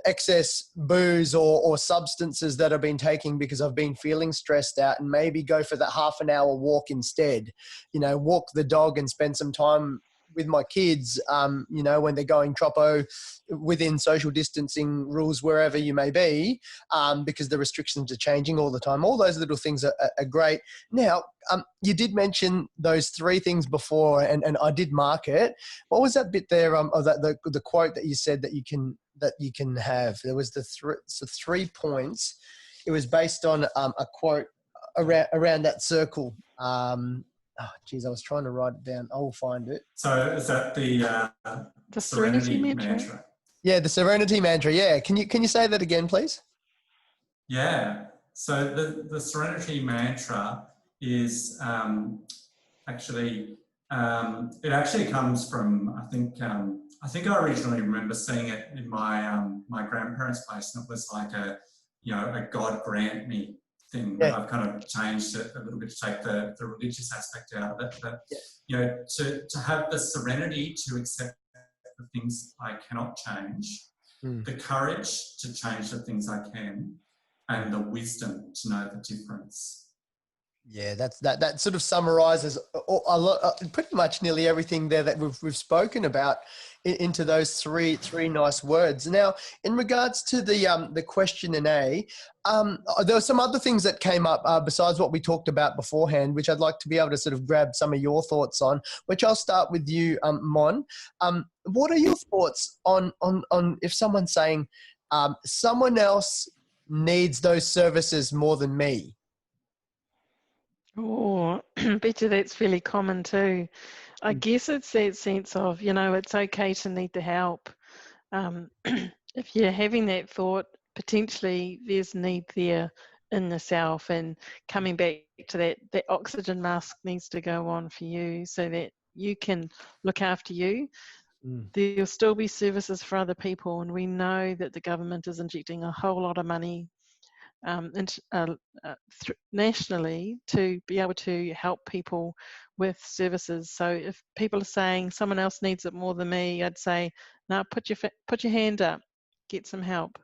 Speaker 2: excess booze or substances that I've been taking because I've been feeling stressed out, and maybe go for that half an hour walk instead. Walk the dog and spend some time with my kids, when they're going troppo within social distancing rules, wherever you may be, because the restrictions are changing all the time. All those little things are great. Now, you did mention those three things before, and I did mark it. What was that bit there of the quote that you said that you can have? There was the 3 points. It was based on a quote around that circle. I was trying to write it down. I will find it.
Speaker 4: So is that the Serenity Mantra?
Speaker 2: Yeah, the Serenity Mantra. Yeah, can you say that again, please?
Speaker 4: Yeah. So the Serenity Mantra is it actually comes from, I think I originally remember seeing it in my grandparents' place, and it was like a God grant me thing.
Speaker 2: Yeah.
Speaker 4: But I've kind of changed it a little bit to take the religious aspect out of it. But to have the serenity to accept the things I cannot change, the courage to change the things I can, and the wisdom to know the difference.
Speaker 2: Yeah, that sort of summarizes a lot, pretty much nearly everything there that we've spoken about into those three nice words. Now, in regards to the question and A, there were some other things that came up besides what we talked about beforehand, which I'd like to be able to sort of grab some of your thoughts on. Which I'll start with you, Mon. What are your thoughts on if someone's saying someone else needs those services more than me?
Speaker 3: Oh, I bet you that's fairly common too. I guess it's that sense of, it's okay to need the help. If you're having that thought, potentially there's need there in the self, and coming back to that oxygen mask needs to go on for you so that you can look after you. There'll still be services for other people, and we know that the government is injecting a whole lot of money nationally to be able to help people with services. So if people are saying someone else needs it more than me, I'd say, no, put your hand up, get some help.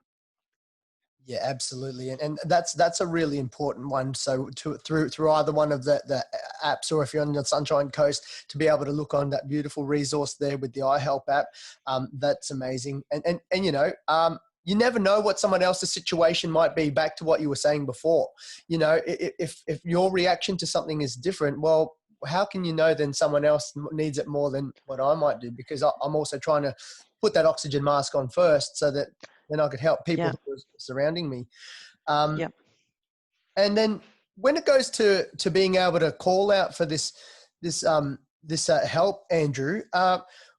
Speaker 2: Yeah, absolutely. And that's a really important one. So through either one of the apps, or if you're on the Sunshine Coast, to be able to look on that beautiful resource there with the iHelp app, that's amazing. And you never know what someone else's situation might be. Back to what you were saying before, if your reaction to something is different, well, how can you know then someone else needs it more than what I might do? Because I'm also trying to put that oxygen mask on first, so that then I could help people who are surrounding me. And then when it goes to being able to call out for this help, Andrew,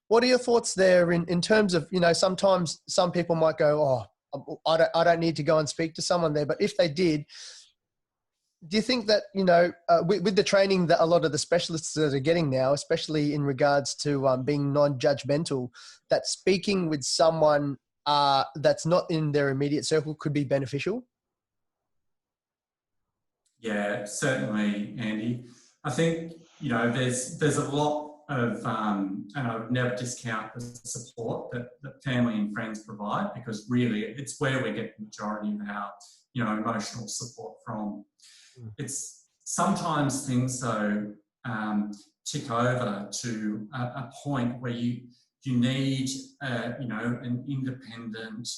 Speaker 2: what are your thoughts there in terms of, sometimes some people might go, oh, I don't need to go and speak to someone there. But if they did, do you think that, with the training that a lot of the specialists that are getting now, especially in regards to being non-judgmental, that speaking with someone that's not in their immediate circle could be beneficial?
Speaker 4: Yeah, certainly, Andy. I think, there's a lot of, and I would never discount the support that family and friends provide, because really it's where we get the majority of our, emotional support from. It's sometimes things, though, tick over to a point where you need, an independent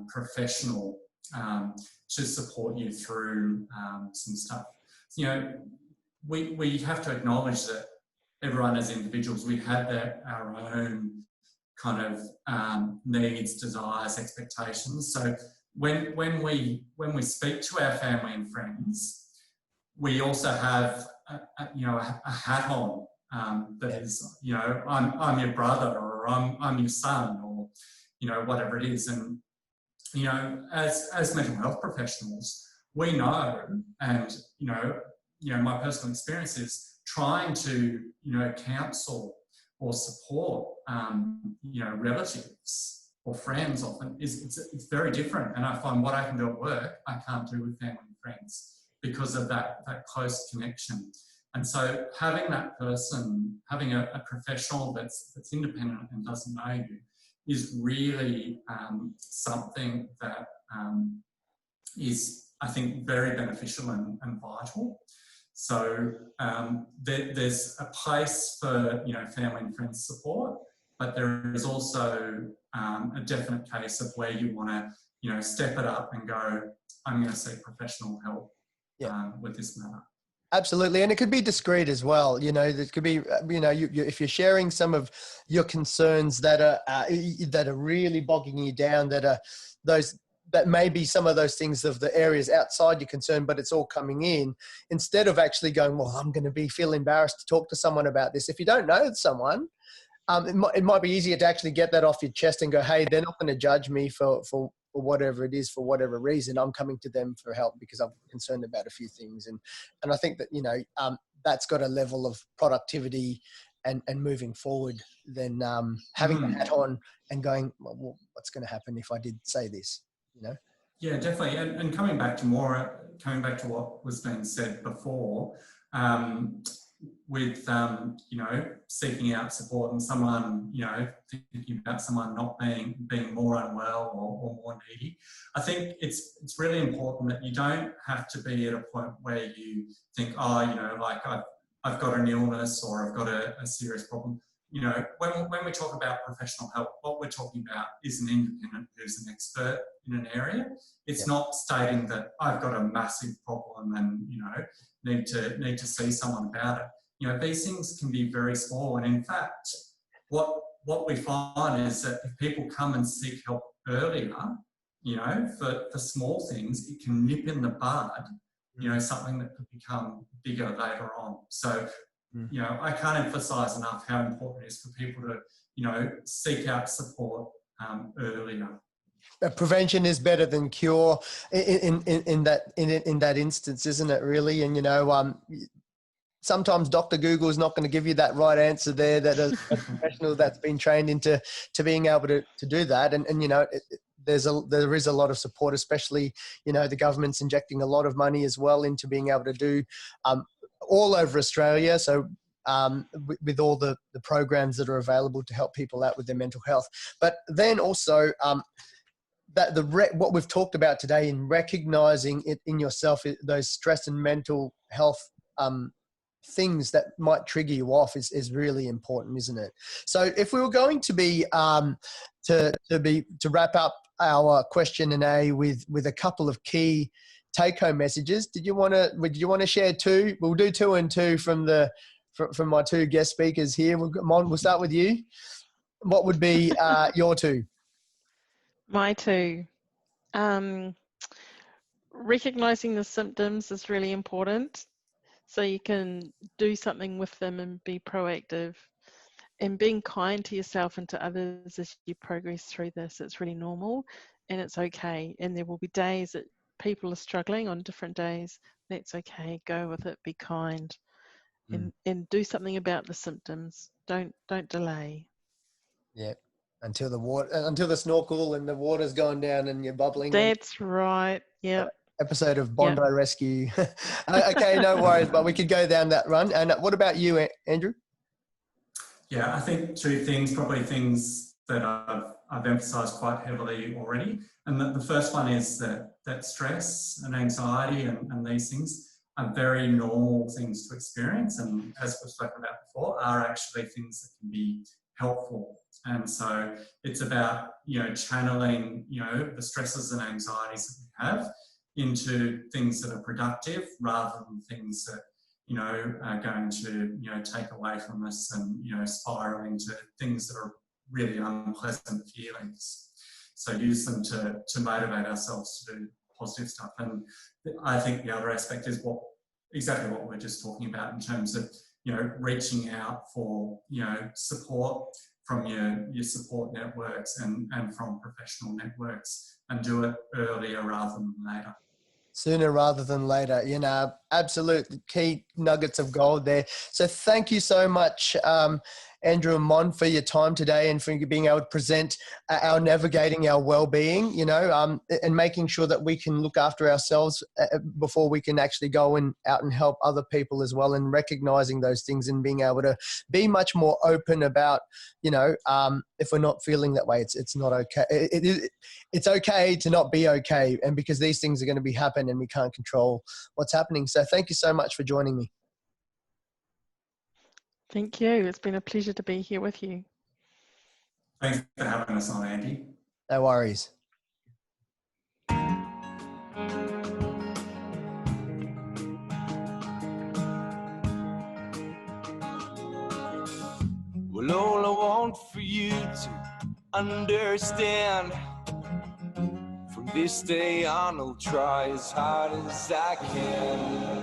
Speaker 4: professional to support you through some stuff. We have to acknowledge that everyone as individuals, we have our own kind of needs, desires, expectations. So when we speak to our family and friends, we also have a hat on that is, I'm your brother, or I'm your son, or whatever it is. And as mental health professionals, we know, and my personal experience is trying to counsel or support relatives or friends often it's very different. And I find what I can do at work, I can't do with family and friends, because of that close connection. And so having that person, having a professional that's independent and doesn't know you, is really something that is, I think, very beneficial and vital. So there's a place for family and friends support, but there is also a definite case of where you want to step it up and go, I'm going to seek professional help with this matter.
Speaker 2: Absolutely. And it could be discreet as well. It could be, if you're sharing some of your concerns that are really bogging you down, that may be some of those things of the areas outside your concern, but it's all coming in, instead of actually going, well, I'm going to feel embarrassed to talk to someone about this. If you don't know someone, it might be easier to actually get that off your chest and go, hey, they're not going to judge me for whatever it is, for whatever reason. I'm coming to them for help because I'm concerned about a few things. And I think that, that's got a level of productivity and moving forward than having the hat on and going, well, what's going to happen if I did say this,
Speaker 4: Yeah, definitely. And coming back to what was being said before, with seeking out support and someone thinking about someone not being more unwell or more needy, I think it's really important that you don't have to be at a point where you think, like I've got an illness or I've got a serious problem. When we talk about professional help, what we're talking about is an independent who's an expert in an area. It's not stating that I've got a massive problem and need to see someone about it. These things can be very small, and in fact, what we find is that if people come and seek help earlier, for small things, it can nip in the bud, something that could become bigger later on. So. I can't emphasize enough how important it is for people to, seek out support earlier.
Speaker 2: Prevention is better than cure in that instance, isn't it? Really, and sometimes Dr. Google is not going to give you that right answer there. That a professional that's been trained into being able to do that, and there is a lot of support, especially the government's injecting a lot of money as well into being able to do. All over Australia. So with all the programs that are available to help people out with their mental health. But then also that what we've talked about today in recognizing it in yourself, those stress and mental health things that might trigger you off is really important, isn't it? So if we were going to be to wrap up our question and A with a couple of key take-home messages, would you want to share two? We'll do 2 and 2 from my 2 guest speakers here. We'll start with you. What would be your 2?
Speaker 3: My 2. Recognizing the symptoms is really important, so you can do something with them and be proactive, and being kind to yourself and to others as you progress through this. It's really normal and it's okay, and there will be days that people are struggling on different days. That's okay. Go with it, be kind, and do something about the symptoms. Don't delay.
Speaker 2: Yeah, until the snorkel and the water's gone down and you're bubbling.
Speaker 3: That's right. Yeah.
Speaker 2: Episode of Bondi Rescue. Okay, no worries, but we could go down that run. And what about you, Andrew?
Speaker 4: Yeah, I think 2 things, probably things that I've emphasised quite heavily already. And the first one is that stress and anxiety and these things are very normal things to experience, and as we've spoken about before, are actually things that can be helpful. And so it's about, channeling, the stresses and anxieties that we have into things that are productive rather than things that, are going to, take away from us and, spiral into things that are really unpleasant feelings. So use them to motivate ourselves to do positive stuff. And I think the other aspect is exactly what we're just talking about in terms of, reaching out for, support from your support networks and from professional networks, and do it earlier rather than later.
Speaker 2: Sooner rather than later, absolute key nuggets of gold there. So thank you so much, Andrew and Mon, for your time today and for being able to present our navigating our well-being, and making sure that we can look after ourselves before we can actually go out and help other people as well, and recognizing those things and being able to be much more open about, if we're not feeling that way, it's not okay. It's okay to not be okay, and because these things are going to be happening and we can't control what's happening. So thank you so much for joining me.
Speaker 3: Thank you. It's been a pleasure to be here with you.
Speaker 4: Thanks for having us on, Andy.
Speaker 2: No worries.
Speaker 1: Well, all I want for you to understand, from this day on I'll try as hard as I can.